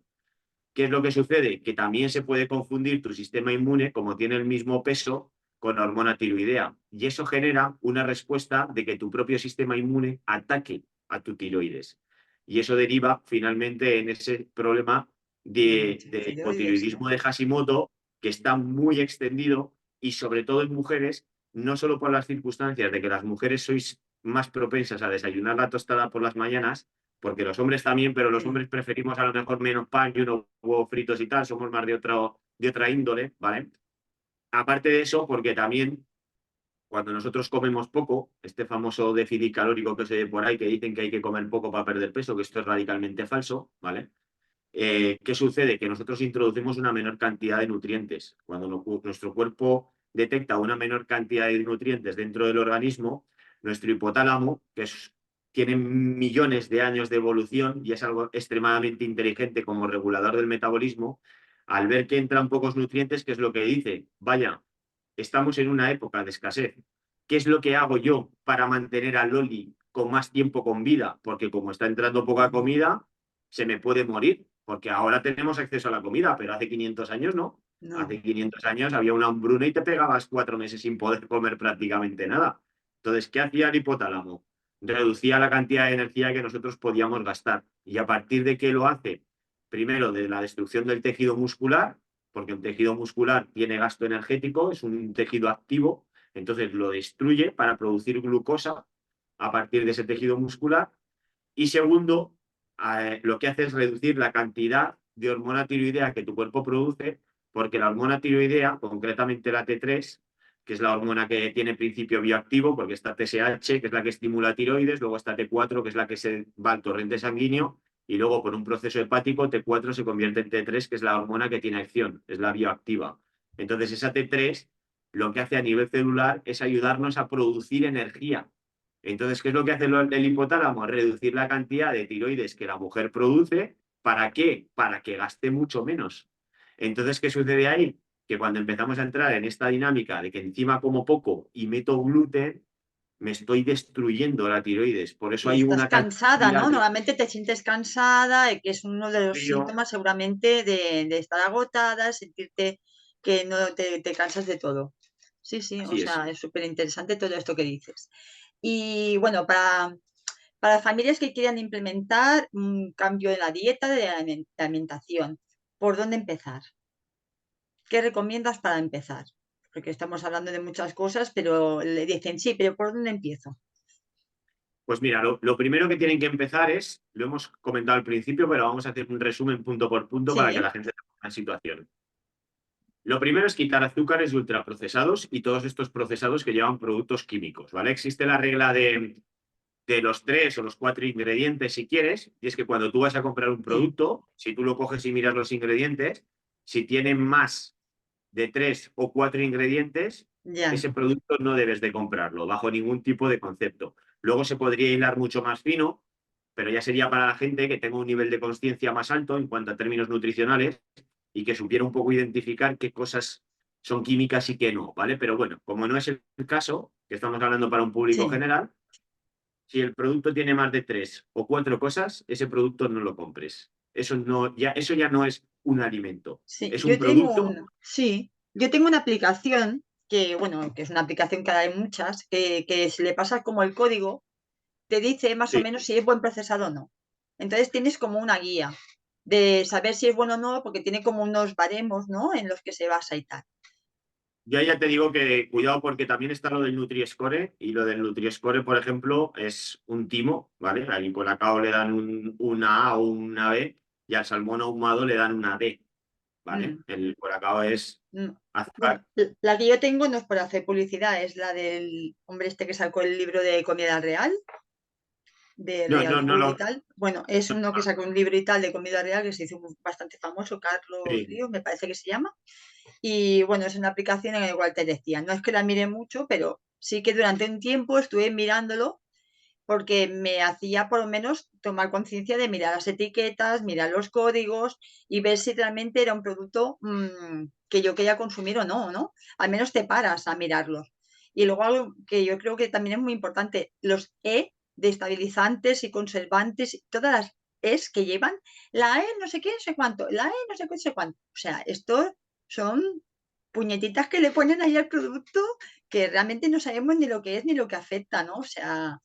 ¿Qué es lo que sucede? Que también se puede confundir tu sistema inmune, como tiene el mismo peso, con la hormona tiroidea. Y eso genera una respuesta de que tu propio sistema inmune ataque a tu tiroides. Y eso deriva finalmente en ese problema De de tiroides, ¿no? hipotiroidismo de Hashimoto, que está muy extendido y sobre todo en mujeres, no solo por las circunstancias de que las mujeres sois más propensas a desayunar la tostada por las mañanas, porque los hombres también, pero los Sí, hombres preferimos a lo mejor menos pan y unos huevos fritos y tal, somos más de otra índole, ¿vale? Aparte de eso, porque también cuando nosotros comemos poco, este famoso déficit calórico que se ve por ahí, que dicen que hay que comer poco para perder peso, que esto es radicalmente falso, ¿vale? ¿Qué sucede? Que nosotros introducimos una menor cantidad de nutrientes. Cuando nuestro cuerpo detecta una menor cantidad de nutrientes dentro del organismo, nuestro hipotálamo, tiene millones de años de evolución y es algo extremadamente inteligente como regulador del metabolismo, al ver que entran pocos nutrientes, ¿qué es lo que dice? Vaya, estamos en una época de escasez. ¿Qué es lo que hago yo para mantener a Loli con más tiempo con vida? Porque como está entrando poca comida, se me puede morir, porque ahora tenemos acceso a la comida, pero hace 500 años no. no. Hace 500 años había una hambruna y te pegabas 4 meses sin poder comer prácticamente nada. Entonces, ¿qué hacía el hipotálamo? Reducía la cantidad de energía que nosotros podíamos gastar. ¿Y a partir de qué lo hace? Primero, de la destrucción del tejido muscular, porque un tejido muscular tiene gasto energético, es un tejido activo, entonces lo destruye para producir glucosa a partir de ese tejido muscular. Y segundo, lo que hace es reducir la cantidad de hormona tiroidea que tu cuerpo produce, porque la hormona tiroidea, concretamente la T3, que es la hormona que tiene principio bioactivo, porque está TSH, que es la que estimula tiroides, luego está T4, que es la que se va al torrente sanguíneo, y luego por un proceso hepático T4 se convierte en T3, que es la hormona que tiene acción, es la bioactiva. Entonces esa T3 lo que hace a nivel celular es ayudarnos a producir energía. Entonces, ¿qué es lo que hace el hipotálamo? Reducir la cantidad de tiroides que la mujer produce. ¿Para qué? Para que gaste mucho menos. Entonces, ¿qué sucede ahí? Que cuando empezamos a entrar en esta dinámica de que encima como poco y meto gluten, me estoy destruyendo la tiroides. Por eso Y hay estás una cansada, cantidad ¿no? de Normalmente te sientes cansada, que es uno de los frío. síntomas seguramente de estar agotada, sentirte que no te cansas de todo. Sí, sí, o Así es. sea, es súper interesante todo esto que dices. Y bueno, para familias que quieran implementar un cambio en la dieta de alimentación, ¿por dónde empezar? ¿Qué recomiendas para empezar? Porque estamos hablando de muchas cosas, pero le dicen, sí, pero ¿por dónde empiezo? Pues mira, lo primero que tienen que empezar es, lo hemos comentado al principio, pero vamos a hacer un resumen punto por punto para que Sí, la gente tenga una situación. Lo primero es quitar azúcares y ultraprocesados y todos estos procesados que llevan productos químicos, ¿vale? Existe la regla de los 3 o los 4 ingredientes si quieres, y es que cuando tú vas a comprar un sí, producto, si tú lo coges y miras los ingredientes, si tienen más de 3 o 4 ingredientes, ya, ese producto no debes de comprarlo bajo ningún tipo de concepto. Luego se podría hilar mucho más fino, pero ya sería para la gente que tenga un nivel de conciencia más alto en cuanto a términos nutricionales y que supiera un poco identificar qué cosas son químicas y qué no, ¿vale? Pero bueno, como no es el caso, que estamos hablando para un público sí, general, si el producto tiene más de 3 o 4 cosas, ese producto no lo compres. Eso ya no es un alimento. sí. Es un producto. Sí, yo tengo una aplicación que, bueno, que es una aplicación que hay muchas, que si le pasas como el código, te dice más o Sí, menos si es buen procesado o no. Entonces tienes como una guía de saber si es bueno o no, porque tiene como unos baremos, ¿no? En los que se basa y tal. yo ya te digo que cuidado porque también está lo del Nutri-Score y lo del Nutri-Score, por ejemplo, es un timo, ¿vale? Al colacao le dan una A o una B y al salmón ahumado le dan una D. ¿vale? mm, El colacao es mm. Bueno, azúcar. la que yo tengo no es por hacer publicidad, es la del hombre este que sacó el libro de comida real, de No, Real no, no Food y lo... tal. Bueno, es uno que sacó un libro y tal de comida real que se hizo bastante famoso, Carlos Sí, Ríos, me parece que se llama. Y bueno, es una aplicación en la cual te decía, no es que la mire mucho, pero sí que durante un tiempo estuve mirándolo porque me hacía por lo menos tomar conciencia de mirar las etiquetas, mirar los códigos y ver si realmente era un producto que yo quería consumir o no, ¿no? Al menos te paras a mirarlos. Y luego algo que yo creo que también es muy importante, los E de estabilizantes y conservantes, todas las E's que llevan, la E no sé qué, no sé cuánto, la E no sé qué, no sé cuánto. O sea, esto son puñetitas que le ponen ahí al producto que realmente no sabemos ni lo que es ni lo que afecta, ¿no? O sea,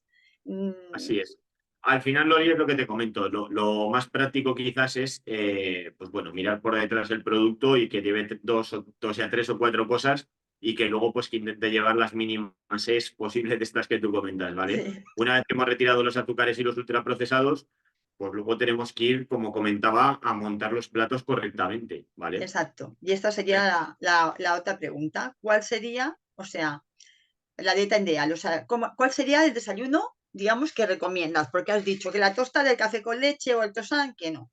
así mm, es. Al final, Lori, es lo que te comento. Lo más práctico quizás es, pues bueno, mirar por detrás el producto y que lleve dos a tres o cuatro cosas y que luego pues que intente llevar las mínimas es posibles de estas que tú comentas, ¿vale? sí, Una vez que hemos retirado los azúcares y los ultraprocesados, pues luego tenemos que ir, como comentaba, a montar los platos correctamente, ¿vale? exacto. Y esta sería la otra pregunta. ¿Cuál sería, o sea, la dieta ideal? O sea, ¿cuál sería el desayuno, digamos, que recomiendas? Porque has dicho que la tosta del café con leche o el tosán, que no.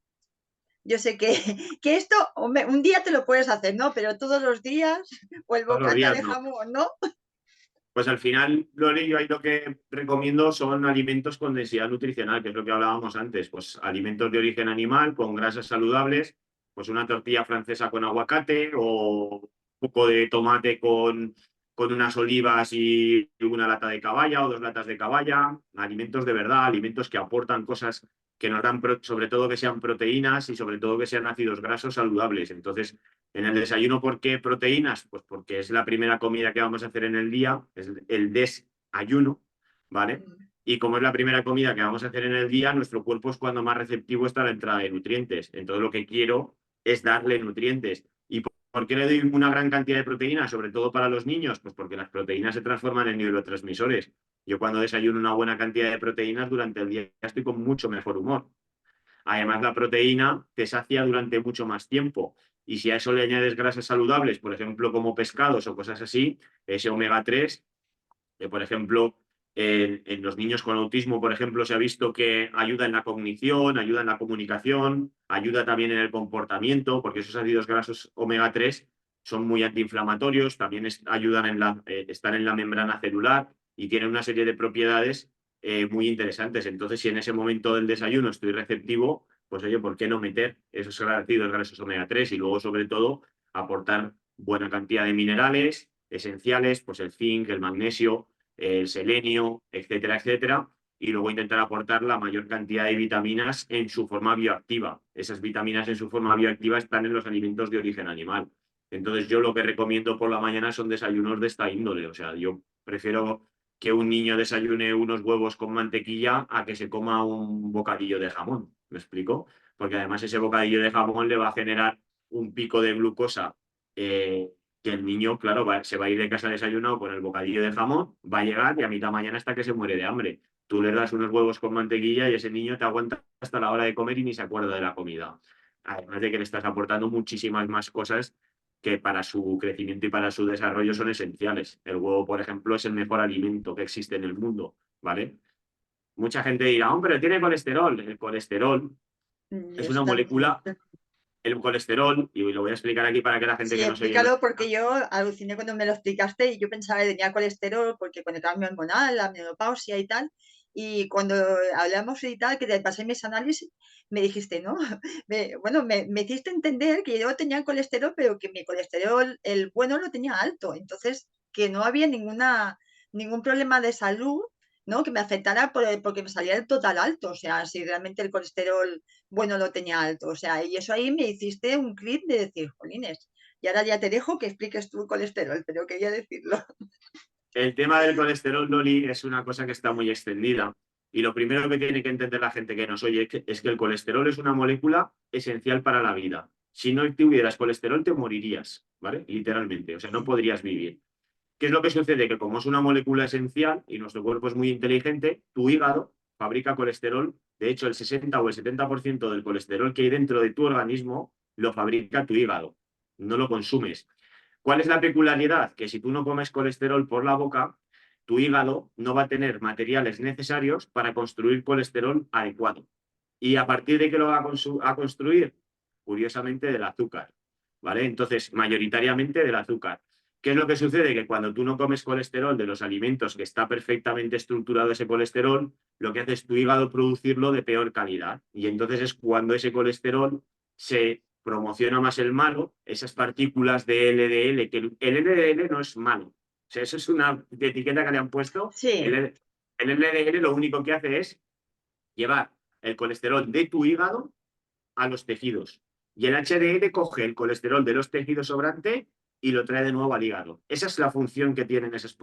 Yo sé que, que esto, hombre, un día te lo puedes hacer, ¿no? Pero todos los días, o el Todos los bocata días de no. jamón, ¿no? Pues al final, Lore, yo ahí lo que recomiendo son alimentos con densidad nutricional, que es lo que hablábamos antes. Pues alimentos de origen animal, con grasas saludables, pues una tortilla francesa con aguacate o un poco de tomate con unas olivas y una lata de caballa o dos latas de caballa. Alimentos de verdad, alimentos que aportan cosas que nos dan, sobre todo que sean proteínas y sobre todo que sean ácidos grasos saludables. Entonces, en el desayuno, ¿por qué proteínas? Pues porque es la primera comida que vamos a hacer en el día, es el desayuno, ¿vale? Y como es la primera comida que vamos a hacer en el día, nuestro cuerpo es cuando más receptivo está a la entrada de nutrientes. Entonces lo que quiero es darle nutrientes. ¿Y por qué le doy una gran cantidad de proteínas, sobre todo para los niños? Pues porque las proteínas se transforman en neurotransmisores. Yo cuando desayuno una buena cantidad de proteínas durante el día estoy con mucho mejor humor. Además, la proteína te sacia durante mucho más tiempo. Y si a eso le añades grasas saludables, por ejemplo, como pescados o cosas así, ese omega 3, por ejemplo, en los niños con autismo, por ejemplo, se ha visto que ayuda en la cognición, ayuda en la comunicación, ayuda también en el comportamiento, porque esos ácidos grasos omega 3 son muy antiinflamatorios, también ayudan están en la membrana celular y tienen una serie de propiedades muy interesantes. Entonces, si en ese momento del desayuno estoy receptivo, pues oye, ¿por qué no meter esos ácidos grasos omega 3 y luego, sobre todo, aportar buena cantidad de minerales esenciales, pues el zinc, el magnesio, el selenio, etcétera, etcétera, y luego intentar aportar la mayor cantidad de vitaminas en su forma bioactiva. Esas vitaminas en su forma bioactiva están en los alimentos de origen animal. Entonces yo lo que recomiendo por la mañana son desayunos de esta índole. O sea, yo prefiero que un niño desayune unos huevos con mantequilla a que se coma un bocadillo de jamón. ¿Me explico? Porque además ese bocadillo de jamón le va a generar un pico de glucosa que el niño, claro, se va a ir de casa desayunado con el bocadillo de jamón, va a llegar y a mitad mañana hasta que se muere de hambre. Tú le das unos huevos con mantequilla y ese niño te aguanta hasta la hora de comer y ni se acuerda de la comida. Además de que le estás aportando muchísimas más cosas que para su crecimiento y para su desarrollo son esenciales. El huevo, por ejemplo, es el mejor alimento que existe en el mundo, ¿vale? Mucha gente dirá, hombre, tiene colesterol. El colesterol Y es una eso también. molécula, el colesterol, y lo voy a explicar aquí para que la gente Sí, que no se oye no explícalo porque yo aluciné cuando me lo explicaste y yo pensaba que tenía colesterol porque con el cambio hormonal, la menopausia y tal. Y cuando hablamos y tal, que te pasé mis análisis, me dijiste, ¿no? Bueno, me hiciste entender que yo tenía colesterol, pero que mi colesterol, el bueno, lo tenía alto. Entonces, que no había ningún problema de salud, ¿no? Que me afectara porque me salía el total alto. O sea, si realmente el colesterol bueno lo tenía alto. O sea, y eso ahí me hiciste un clip de decir, jolines. Y ahora ya te dejo que expliques tu colesterol, pero quería decirlo. El tema del colesterol, Loli, es una cosa que está muy extendida. Y lo primero que tiene que entender la gente que nos oye es que el colesterol es una molécula esencial para la vida. Si no tuvieras colesterol, te morirías, ¿vale? Literalmente, o sea, no Sí. podrías vivir. ¿Qué es lo que sucede? Que como es una molécula esencial y nuestro cuerpo es muy inteligente, tu hígado fabrica colesterol. De hecho, el 60 o el 70% del colesterol que hay dentro de tu organismo lo fabrica tu hígado, no lo consumes. ¿Cuál es la peculiaridad? Que si tú no comes colesterol por la boca, tu hígado no va a tener materiales necesarios para construir colesterol adecuado. ¿Y a partir de qué lo va a construir? Curiosamente del azúcar, ¿vale? Entonces, mayoritariamente del azúcar. ¿Qué es lo que sucede? Que cuando tú no comes colesterol de los alimentos que está perfectamente estructurado ese colesterol, lo que hace es tu hígado producirlo de peor calidad. Y entonces es cuando ese colesterol se promociona más el malo, esas partículas de LDL, que el LDL no es malo. O sea, eso es una etiqueta que le han puesto. Sí, El LDL lo único que hace es llevar el colesterol de tu hígado a los tejidos. Y el HDL coge el colesterol de los tejidos sobrante y lo trae de nuevo al hígado. Esa es la función que tienen esas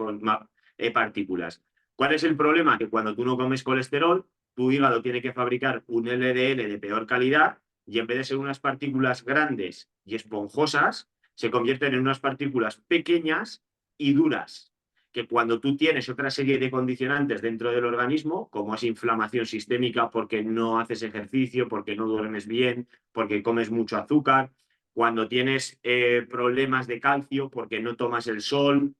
partículas. ¿Cuál es el problema? Que cuando tú no comes colesterol, tu hígado tiene que fabricar un LDL de peor calidad y en vez de ser unas partículas grandes y esponjosas, se convierten en unas partículas pequeñas y duras, que cuando tú tienes otra serie de condicionantes dentro del organismo, como es inflamación sistémica porque no haces ejercicio, porque no duermes bien, porque comes mucho azúcar, cuando tienes problemas de calcio porque no tomas el sol,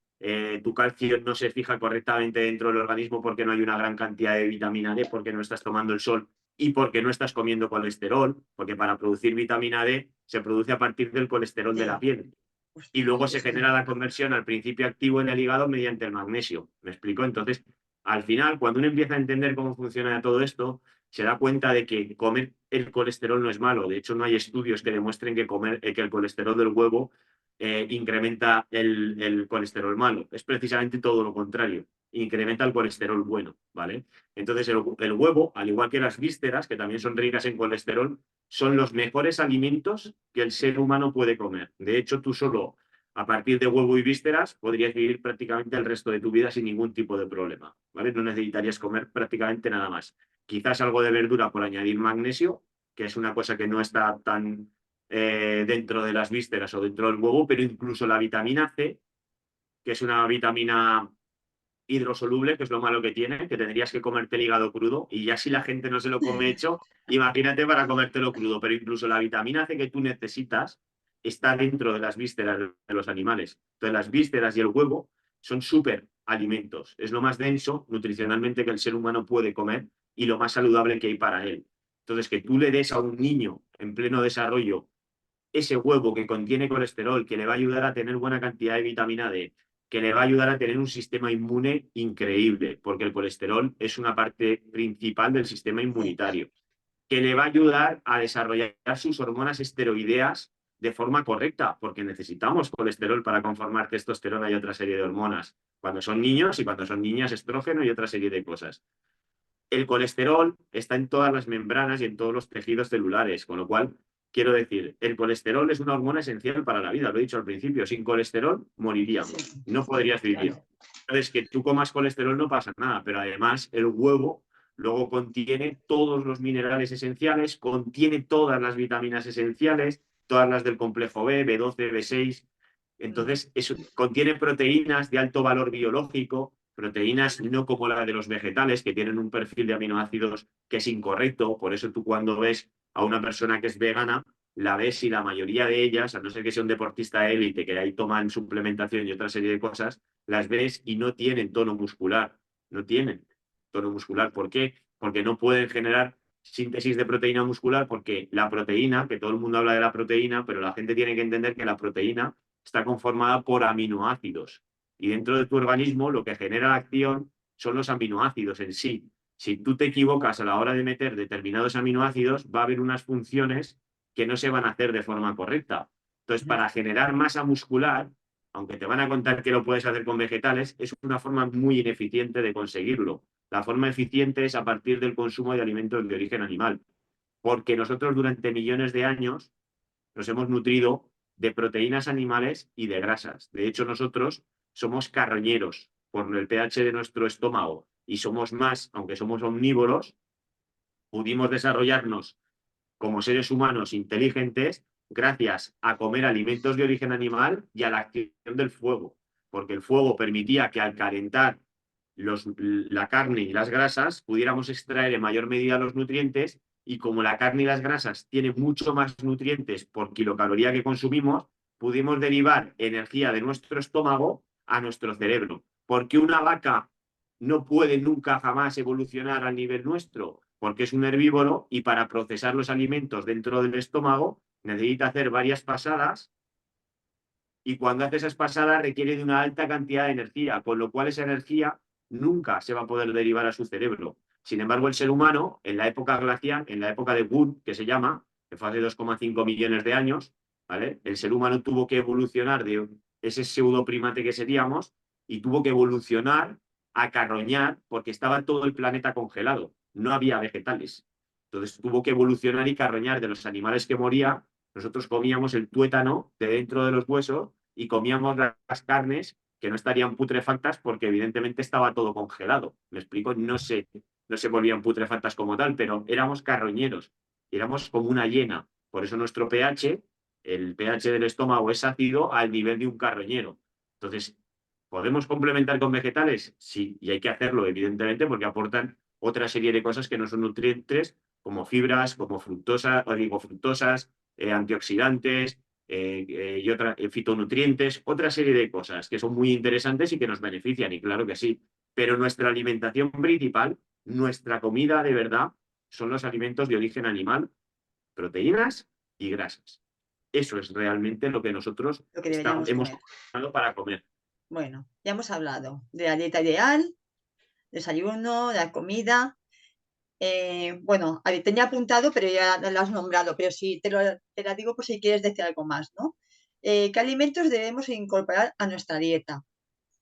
tu calcio no se fija correctamente dentro del organismo porque no hay una gran cantidad de vitamina D, porque no estás tomando el sol y porque no estás comiendo colesterol, porque para producir vitamina D se produce a partir del colesterol de la sí. piel y Ostras, luego sí, se sí. genera la conversión al principio activo en el hígado mediante el magnesio. ¿Me explico? Entonces, al final, cuando uno empieza a entender cómo funciona todo esto, se da cuenta de que comer el colesterol no es malo. De hecho, no hay estudios que demuestren que, que el colesterol del huevo incrementa el colesterol malo. Es precisamente todo lo contrario. Incrementa el colesterol bueno, ¿vale? Entonces, el huevo, al igual que las vísceras, que también son ricas en colesterol, son los mejores alimentos que el ser humano puede comer. De hecho, tú solo a partir de huevo y vísceras podrías vivir prácticamente el resto de tu vida sin ningún tipo de problema, ¿vale? No necesitarías comer prácticamente nada más. Quizás algo de verdura por añadir magnesio, que es una cosa que no está tan dentro de las vísceras o dentro del huevo, pero incluso la vitamina C, que es una vitamina hidrosoluble, que es lo malo que tiene, que tendrías que comerte el hígado crudo, y ya si la gente no se lo come hecho, imagínate para comértelo crudo, pero incluso la vitamina C que tú necesitas está dentro de las vísceras de los animales. Entonces las vísceras y el huevo son súper alimentos, es lo más denso nutricionalmente que el ser humano puede comer y lo más saludable que hay para él. Entonces que tú le des a un niño en pleno desarrollo ese huevo que contiene colesterol, que le va a ayudar a tener buena cantidad de vitamina D, que le va a ayudar a tener un sistema inmune increíble, porque el colesterol es una parte principal del sistema Sí, inmunitario, que le va a ayudar a desarrollar sus hormonas esteroideas de forma correcta, porque necesitamos colesterol para conformar testosterona y otra serie de hormonas. Cuando son niños y cuando son niñas, estrógeno y otra serie de cosas. El colesterol está en todas las membranas y en todos los tejidos celulares, con lo cual, quiero decir, el colesterol es una hormona esencial para la vida, lo he dicho al principio, sin colesterol moriríamos, sí, no podrías vivir. claro. Entonces, que tú comas colesterol no pasa nada, pero además el huevo luego contiene todos los minerales esenciales, contiene todas las vitaminas esenciales, todas las del complejo B, B12, B6. Mm, Entonces, eso contiene proteínas de alto valor biológico, proteínas no como la de los vegetales, que tienen un perfil de aminoácidos que es incorrecto. Por eso tú cuando ves a una persona que es vegana, la ves y la mayoría de ellas, a no ser que sea un deportista élite, que ahí toman suplementación y otra serie de cosas, las ves y no tienen tono muscular. No tienen tono muscular. ¿Por qué? Porque no pueden generar síntesis de proteína muscular, porque la proteína, que todo el mundo habla de la proteína, pero la gente tiene que entender que la proteína está conformada por aminoácidos. Y dentro de tu organismo lo que genera la acción son los aminoácidos en sí. Si tú te equivocas a la hora de meter determinados aminoácidos, va a haber unas funciones que no se van a hacer de forma correcta. Entonces, mm, para generar masa muscular, aunque te van a contar que lo puedes hacer con vegetales, es una forma muy ineficiente de conseguirlo. La forma eficiente es a partir del consumo de alimentos de origen animal, porque nosotros durante millones de años nos hemos nutrido de proteínas animales y de grasas. De hecho, nosotros somos carroñeros por el pH de nuestro estómago y somos más, aunque somos omnívoros, pudimos desarrollarnos como seres humanos inteligentes gracias a comer alimentos de origen animal y a la acción del fuego, porque el fuego permitía que al calentar la carne y las grasas pudiéramos extraer en mayor medida los nutrientes y como la carne y las grasas tienen mucho más nutrientes por kilocaloría que consumimos, pudimos derivar energía de nuestro estómago a nuestro cerebro. ¿Por qué una vaca no puede nunca jamás evolucionar al nivel nuestro? Porque es un herbívoro y para procesar los alimentos dentro del estómago necesita hacer varias pasadas y cuando hace esas pasadas requiere de una alta cantidad de energía, con lo cual esa energía nunca se va a poder derivar a su cerebro. Sin embargo, el ser humano, en la época glacial, en la época de Wood, que se llama, que fue hace 2,5 millones de años, ¿vale? El ser humano tuvo que evolucionar de ese pseudoprimate que seríamos y tuvo que evolucionar a carroñar porque estaba todo el planeta congelado, no había vegetales. Entonces tuvo que evolucionar y carroñar de los animales que morían. Nosotros comíamos el tuétano de dentro de los huesos y comíamos las carnes que no estarían putrefactas porque evidentemente estaba todo congelado. ¿Me explico? No se volvían putrefactas como tal, pero éramos carroñeros, éramos como una hiena. Por eso nuestro pH, el pH del estómago es ácido al nivel de un carroñero. Entonces, ¿podemos complementar con vegetales? Sí, y hay que hacerlo, evidentemente, porque aportan otra serie de cosas que no son nutrientes, como fibras, como fructosa, oligofructosas, antioxidantes y fitonutrientes, otra serie de cosas que son muy interesantes y que nos benefician, y claro que sí. Pero nuestra alimentación principal, nuestra comida de verdad, son los alimentos de origen animal, proteínas y grasas. Eso es realmente lo que nosotros Lo que deberíamos hemos comer. tomado para comer. Bueno, ya hemos hablado de la dieta ideal, desayuno, de la comida. Bueno, a ver, tenía apuntado, pero ya lo has nombrado, pero sí, te la digo por si quieres decir algo más, ¿no? ¿Qué alimentos debemos incorporar a nuestra dieta?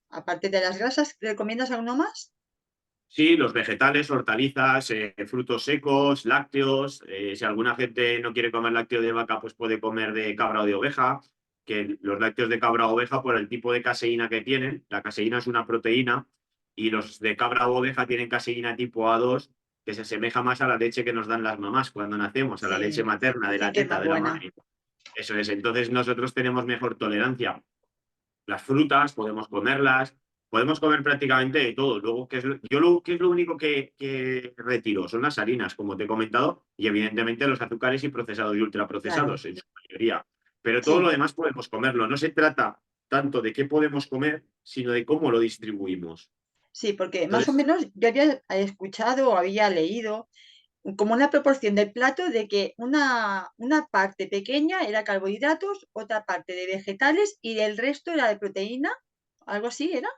Aparte de las grasas, ¿recomiendas alguno más? Sí, los vegetales, hortalizas, frutos secos, lácteos. Si alguna gente no quiere comer lácteo de vaca, pues puede comer de cabra o de oveja. Que los lácteos de cabra o oveja, por el tipo de caseína que tienen, la caseína es una proteína, y los de cabra o oveja tienen caseína tipo A2, que se asemeja más a la leche que nos dan las mamás cuando nacemos, a la leche Sí, materna de dicen la que es teta más de la buena. madre. Eso es. Entonces nosotros tenemos mejor tolerancia. Las frutas, podemos comer prácticamente de todo. Luego, ¿qué es lo único que retiro? Son las harinas, como te he comentado, y evidentemente los azúcares y procesados y Claro, ultraprocesados, en su mayoría. Pero todo lo sí, demás podemos comerlo. No se trata tanto de qué podemos comer, sino de cómo lo distribuimos. sí, porque más o Entonces, menos yo había escuchado o había leído como una proporción del plato de que una parte pequeña era carbohidratos, otra parte de vegetales y el resto era de proteína, algo así era.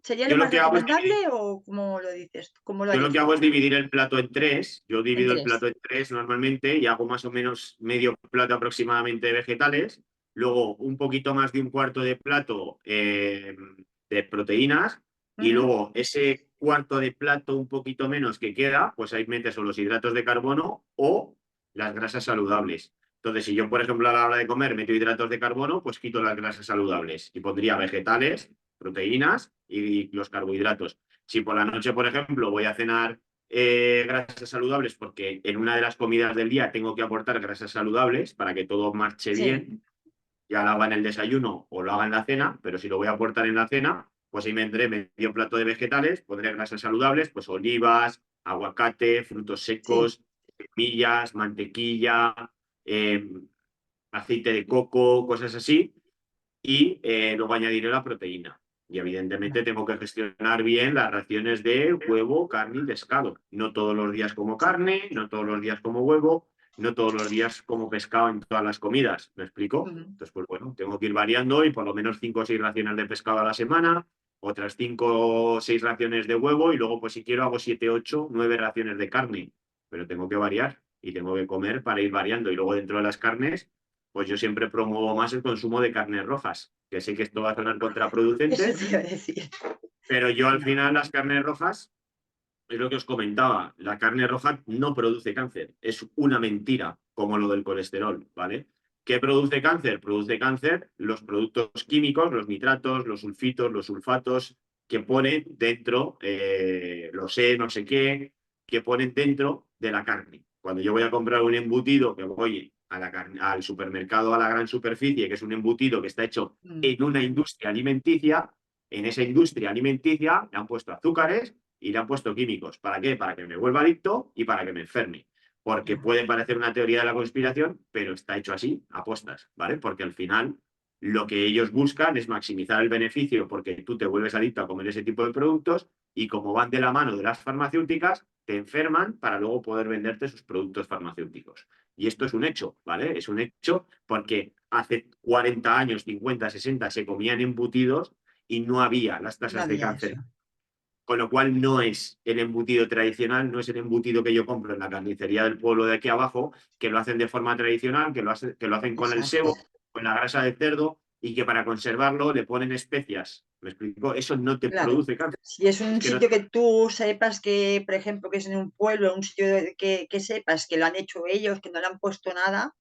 ¿Sería lo yo lo más que hago es recomendable o cómo lo dices? ¿Cómo lo Yo lo harías que tú? hago es dividir el plato en tres. Yo En divido el tres. plato en tres normalmente y hago más o menos medio plato aproximadamente de vegetales, luego un poquito más de un cuarto de plato de proteínas y Ujú. luego ese cuarto de plato un poquito menos que queda, pues ahí metes o los hidratos de carbono o las grasas saludables. Entonces, si yo, por ejemplo, a la hora de comer meto hidratos de carbono, pues quito las grasas saludables y pondría vegetales, proteínas y los carbohidratos. Si por la noche, por ejemplo, voy a cenar grasas saludables porque en una de las comidas del día tengo que aportar grasas saludables para que todo marche Sí, bien, ya lo haga en el desayuno o lo haga en la cena, pero si lo voy a aportar en la cena, pues ahí me vendré medio plato de vegetales, pondré grasas saludables, pues olivas, aguacate, frutos sí. secos, semillas, mantequilla, eh, aceite de coco, cosas así, y luego añadiré la proteína. Y evidentemente Vale. tengo que gestionar bien las raciones de huevo, carne y pescado. No todos los días como carne, no todos los días como huevo, no todos los días como pescado en todas las comidas. ¿Me explico? Ujú. Entonces, pues bueno, tengo que ir variando y por lo menos 5 o 6 raciones de pescado a la semana, otras 5 o 6 raciones de huevo y luego, pues si quiero, hago 7, 8, 9 raciones de carne. Pero tengo que variar y tengo que comer para ir variando. Y luego dentro de las carnes pues yo siempre promuevo más el consumo de carnes rojas, que sé que esto va a sonar Eso contraproducente, te iba a decir. pero yo al No. final las carnes rojas, es lo que os comentaba, la carne roja no produce cáncer, es una mentira, como lo del colesterol, ¿vale? ¿Qué produce cáncer? Produce cáncer los productos químicos, los nitratos, los sulfitos, los sulfatos que ponen dentro, los E, no sé qué, que ponen dentro de la carne. Cuando yo voy a comprar un embutido, que voy al supermercado, a la gran superficie, que es un embutido que está hecho Mm. en una industria alimenticia, en esa industria alimenticia le han puesto azúcares y le han puesto químicos. ¿Para qué? Para que me vuelva adicto y para que me enferme. porque ya, puede parecer una teoría de la conspiración, pero está hecho así, a postas, ¿vale? Porque al final lo que ellos buscan es maximizar el beneficio porque tú te vuelves adicto a comer ese tipo de productos y como van de la mano de las farmacéuticas, te enferman para luego poder venderte sus productos farmacéuticos. Y esto es un hecho, ¿vale? Es un hecho porque hace 40 años, 50, 60 se comían embutidos y no había las no tasas de había eso. cáncer, con lo cual no es el embutido tradicional, no es el embutido que yo compro en la carnicería del pueblo de aquí abajo, que lo hacen de forma tradicional, que lo hacen con el Exacto. sebo, con la grasa de cerdo y que para conservarlo le ponen especias. ¿Me explico? Eso no te Claro. produce cáncer. Si es Es un que no. sitio que tú sepas que, por ejemplo, que es en un pueblo, un sitio que sepas que lo han hecho ellos, que no le han puesto nada,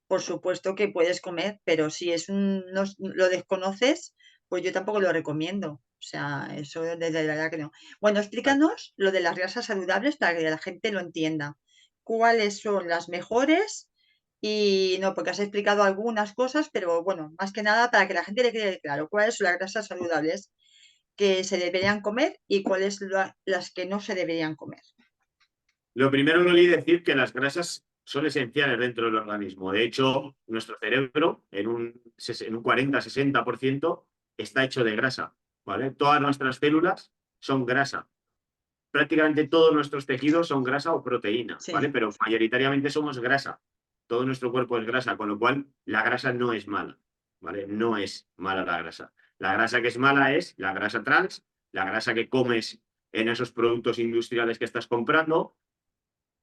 por supuesto que puedes comer, pero si es lo desconoces, pues yo tampoco lo recomiendo. O sea, eso desde la verdad que no. Bueno, explícanos lo de las grasas saludables para que la gente lo entienda. ¿Cuáles son las mejores? Y no, porque has explicado algunas cosas, pero bueno, más que nada para que la gente le quede claro cuáles son las grasas saludables que se deberían comer y cuáles las que no se deberían comer. Lo primero, Loli, decir que las grasas son esenciales dentro del organismo. De hecho, nuestro cerebro en un 40-60% está hecho de grasa, ¿vale? Todas nuestras células son grasa. Prácticamente todos nuestros tejidos son grasa o proteína, ¿vale? Sí, Pero mayoritariamente somos grasa. Todo nuestro cuerpo es grasa, con lo cual la grasa no es mala, ¿vale? No es mala la grasa. La grasa que es mala es la grasa trans, la grasa que comes en esos productos industriales que estás comprando,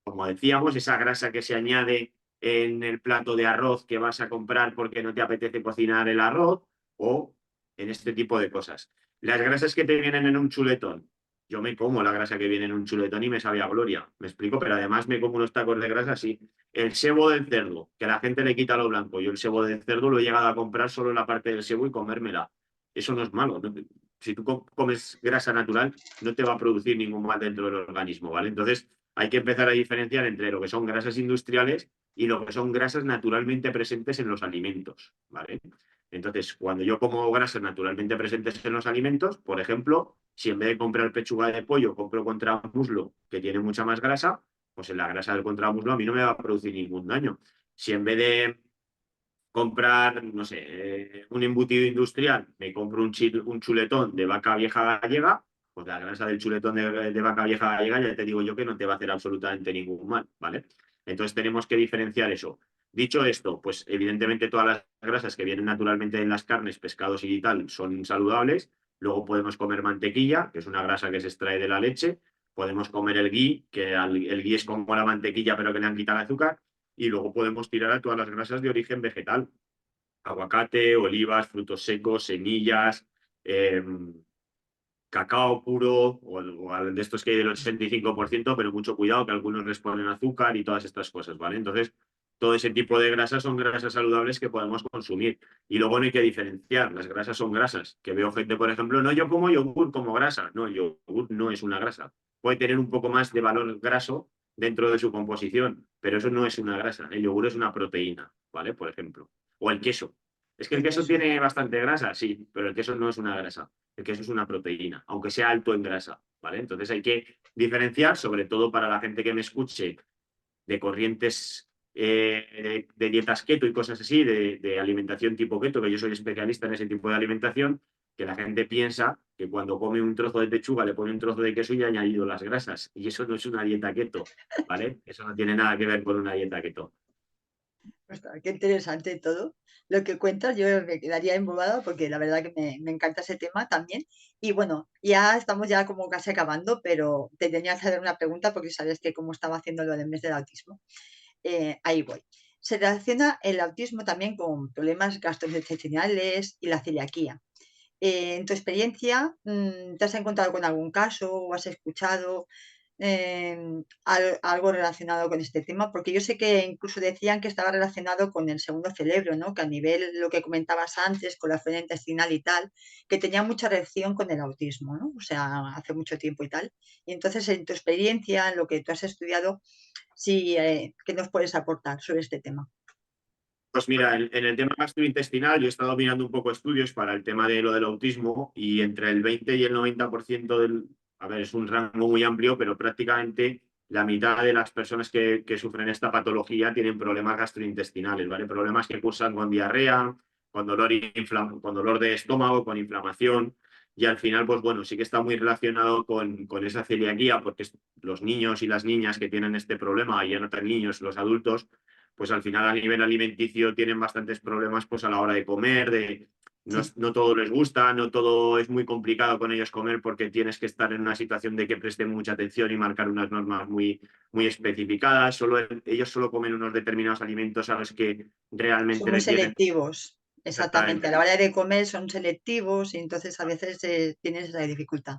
como decíamos, esa grasa que se añade en el plato de arroz que vas a comprar porque no te apetece cocinar el arroz o en este tipo de cosas. Las grasas que te vienen en un chuletón. Yo me como la grasa que viene en un chuletón y me sabe a gloria, me explico, pero además me como unos tacos de grasa así. El sebo del cerdo, que la gente le quita lo blanco. Yo el sebo del cerdo lo he llegado a comprar solo la parte del sebo y comérmela. Eso no es malo. Si tú comes grasa natural, no te va a producir ningún mal dentro del organismo, ¿vale? Entonces, hay que empezar a diferenciar entre lo que son grasas industriales y lo que son grasas naturalmente presentes en los alimentos, ¿vale? Entonces, cuando yo como grasas naturalmente presentes en los alimentos, por ejemplo, si en vez de comprar pechuga de pollo compro contramuslo, que tiene mucha más grasa, pues en la grasa del contramuslo a mí no me va a producir ningún daño. Si en vez de comprar, no sé, un embutido industrial, me compro un chuletón de vaca vieja gallega, pues la grasa del chuletón de vaca vieja gallega ya te digo yo que no te va a hacer absolutamente ningún mal, ¿vale? Entonces tenemos que diferenciar eso. Dicho esto, pues evidentemente todas las grasas que vienen naturalmente en las carnes, pescados y tal son saludables. Luego podemos comer mantequilla, que es una grasa que se extrae de la leche. Podemos comer el ghee, que el ghee es como la mantequilla pero que le han quitado el azúcar y luego podemos tirar a todas las grasas de origen vegetal, aguacate, olivas, frutos secos, semillas, eh, cacao puro o de estos que hay del 85%, pero mucho cuidado que algunos les ponen azúcar y todas estas cosas, ¿vale? Entonces, todo ese tipo de grasas son grasas saludables que podemos consumir. Y luego no hay que diferenciar, las grasas son grasas. Que veo gente, por ejemplo, no, yo como yogur como grasa. No, el yogur no es una grasa. Puede tener un poco más de valor graso dentro de su composición, pero eso no es una grasa. El yogur es una proteína, ¿vale? Por ejemplo. O el queso. Es que el el queso queso. tiene bastante grasa, sí, pero el queso no es una grasa. El queso es una proteína, aunque sea alto en grasa, ¿vale? Entonces hay que diferenciar, sobre todo para la gente que me escuche, de corrientes de dietas keto y cosas así, de alimentación tipo keto, que yo soy especialista en ese tipo de alimentación, que la gente piensa que cuando come un trozo de pechuga le pone un trozo de queso y ha añadido las grasas. Y eso no es una dieta keto, ¿vale? Eso no tiene nada que ver con una dieta keto. Ostras, qué interesante todo lo que cuentas. Yo me quedaría embobada porque la verdad que me encanta ese tema también. Y bueno, ya estamos ya como casi acabando, pero te tenía que hacer una pregunta porque sabes que como estaba haciendo lo del mes del autismo, ahí voy. Se relaciona el autismo también con problemas gastrointestinales y la celiaquía. En tu experiencia, ¿te has encontrado con algún caso o has escuchado algo relacionado con este tema? Porque yo sé que incluso decían que estaba relacionado con el segundo cerebro, ¿no? Que a nivel, lo que comentabas antes, con la flora intestinal y tal, que tenía mucha relación con el autismo, ¿no? O sea, hace mucho tiempo y tal. Y entonces, en tu experiencia, en lo que tú has estudiado, sí, ¿qué nos puedes aportar sobre este tema? Pues mira, en el tema gastrointestinal yo he estado mirando un poco estudios para el tema de lo del autismo y entre el 20 y el 90% a ver, es un rango muy amplio, pero prácticamente la mitad de las personas que sufren esta patología tienen problemas gastrointestinales, ¿vale? Problemas que cursan con diarrea, con dolor de estómago, con inflamación. Y al final, pues bueno, sí que está muy relacionado con esa celiaquía, porque los niños y las niñas que tienen este problema, y ya no tan niños, los adultos, pues al final a nivel alimenticio tienen bastantes problemas pues a la hora de comer, no, Sí. no todo les gusta, no todo es muy complicado con ellos comer porque tienes que estar en una situación de que presten mucha atención y marcar unas normas muy especificadas. Ellos solo comen unos determinados alimentos a los que Son realmente muy requieren selectivos, exactamente. A la exactamente. hora de comer son selectivos y entonces a veces tienes esa dificultad.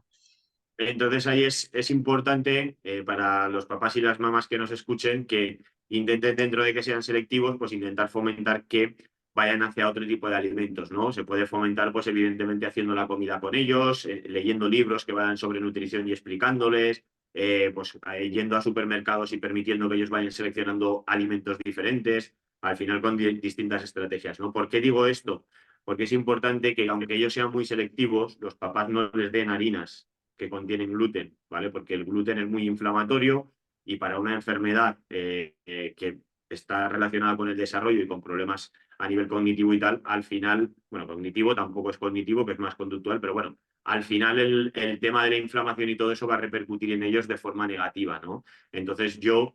Entonces ahí es importante para los papás y las mamás que nos escuchen que intenten, dentro de que sean selectivos, pues intentar fomentar que vayan hacia otro tipo de alimentos, ¿no? Se puede fomentar, pues evidentemente haciendo la comida con ellos, leyendo libros que vayan sobre nutrición y explicándoles, yendo a supermercados y permitiendo que ellos vayan seleccionando alimentos diferentes, al final con distintas estrategias, ¿no? ¿Por qué digo esto? Porque es importante que aunque ellos sean muy selectivos, los papás no les den harinas que contienen gluten, ¿vale? Porque el gluten es muy inflamatorio y para una enfermedad que está relacionada con el desarrollo y con problemas a nivel cognitivo y tal, al final, bueno, cognitivo tampoco es cognitivo, que es más conductual, pero bueno, al final el tema de la inflamación y todo eso va a repercutir en ellos de forma negativa, ¿no? Entonces yo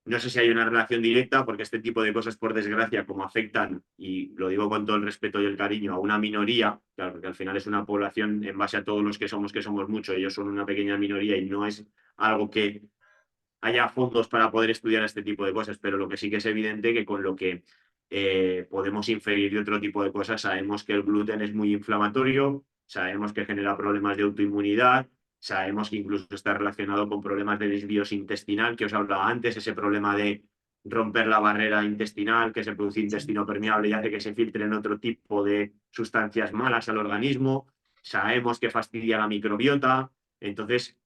no sé si hay una relación directa, porque este tipo de cosas, por desgracia, como afectan, y lo digo con todo el respeto y el cariño, a una minoría, claro, porque al final es una población en base a todos los que somos muchos, ellos son una pequeña minoría y no es algo que haya fondos para poder estudiar este tipo de cosas, pero lo que sí que es evidente que con lo que podemos inferir de otro tipo de cosas, sabemos que el gluten es muy inflamatorio, sabemos que genera problemas de autoinmunidad, sabemos que incluso está relacionado con problemas de desvíos intestinal, que os hablaba antes, ese problema de romper la barrera intestinal, que se produce Sí. intestino permeable y hace que se filtren otro tipo de sustancias malas al organismo, sabemos que fastidia la microbiota, entonces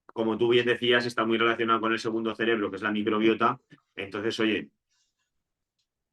como tú bien decías, está muy relacionado con el segundo cerebro, que es la microbiota. Entonces, oye,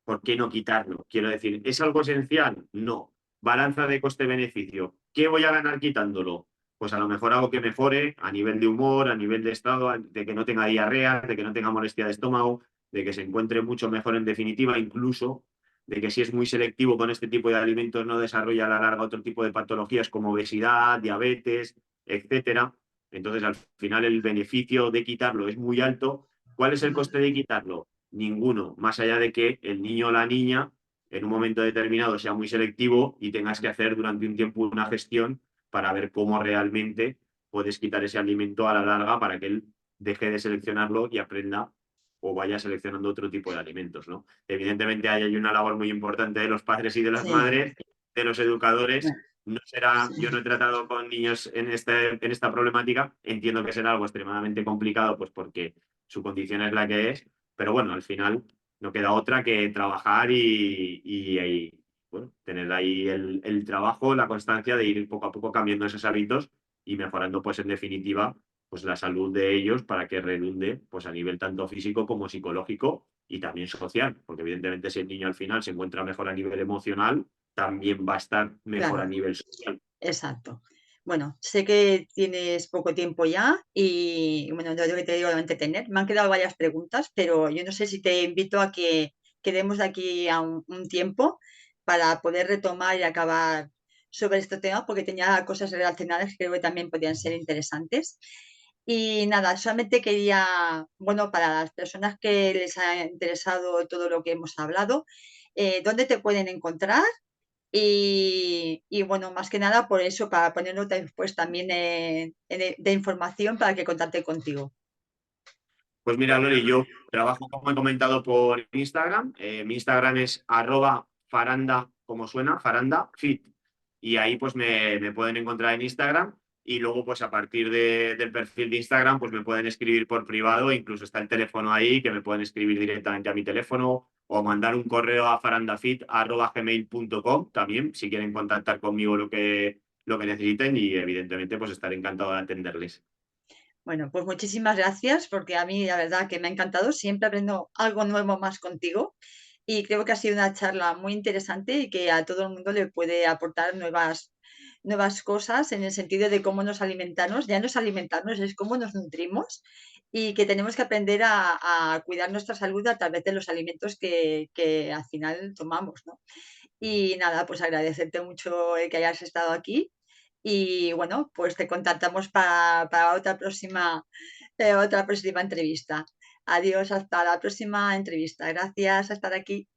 ¿por qué no quitarlo? Quiero decir, ¿es algo esencial? No. Balanza de coste-beneficio. ¿Qué voy a ganar quitándolo? Pues a lo mejor algo que mejore a nivel de humor, a nivel de estado, de que no tenga diarrea, de que no tenga molestia de estómago, de que se encuentre mucho mejor en definitiva, incluso de que si es muy selectivo con este tipo de alimentos no desarrolla a la larga otro tipo de patologías como obesidad, diabetes, etcétera. Entonces, al final el beneficio de quitarlo es muy alto. ¿Cuál es el Ujú. coste de quitarlo? Ninguno, más allá de que el niño o la niña en un momento determinado sea muy selectivo y tengas que hacer durante un tiempo una gestión para ver cómo realmente puedes quitar ese alimento a la larga para que él deje de seleccionarlo y aprenda o vaya seleccionando otro tipo de alimentos, ¿no? Evidentemente hay una labor muy importante de los padres y de las Sí, madres, de los educadores. bueno, No será, sí, yo no he tratado con niños en esta problemática, entiendo que será algo extremadamente complicado, pues porque su condición es la que es, pero bueno, al final no queda otra que trabajar bueno, tener ahí el trabajo, la constancia de ir poco a poco cambiando esos hábitos y mejorando, pues en definitiva, pues la salud de ellos para que redunde pues a nivel tanto físico como psicológico y también social, porque evidentemente si el niño al final se encuentra mejor a nivel emocional, también va a estar mejor a claro, nivel social. exacto. Bueno, sé que tienes poco tiempo ya y bueno, yo lo que te digo de entretener. Me han quedado varias preguntas, pero yo no sé si te invito a que quedemos de aquí a un tiempo para poder retomar y acabar sobre este tema, porque tenía cosas relacionadas que creo que también podrían ser interesantes. Y nada, solamente quería, bueno, para las personas que les ha interesado todo lo que hemos hablado, ¿dónde te pueden encontrar? Y bueno, más que nada por eso, para ponerlo después también de información para que contacte contigo. Pues mira, Lori, yo trabajo, como he comentado, por Instagram. Mi Instagram es @faranda, como suena, faranda fit. Y ahí pues me pueden encontrar en Instagram. Y luego, pues a partir del perfil de Instagram, pues me pueden escribir por privado. Incluso está el teléfono ahí, que me pueden escribir directamente a mi teléfono o mandar un correo a farandafit@gmail.com también, si quieren contactar conmigo lo que necesiten. Y evidentemente, pues estaré encantado de atenderles. Bueno, pues muchísimas gracias porque a mí la verdad que me ha encantado. Siempre aprendo algo nuevo más contigo y creo que ha sido una charla muy interesante y que a todo el mundo le puede aportar nuevas cosas en el sentido de cómo nos alimentamos. Ya no es alimentarnos, es cómo nos nutrimos y que tenemos que aprender a cuidar nuestra salud a través de los alimentos que al final tomamos, ¿no? Y nada, pues agradecerte mucho el que hayas estado aquí y bueno, pues te contactamos para otra próxima entrevista. Adiós, hasta la próxima entrevista. Gracias, por estar aquí.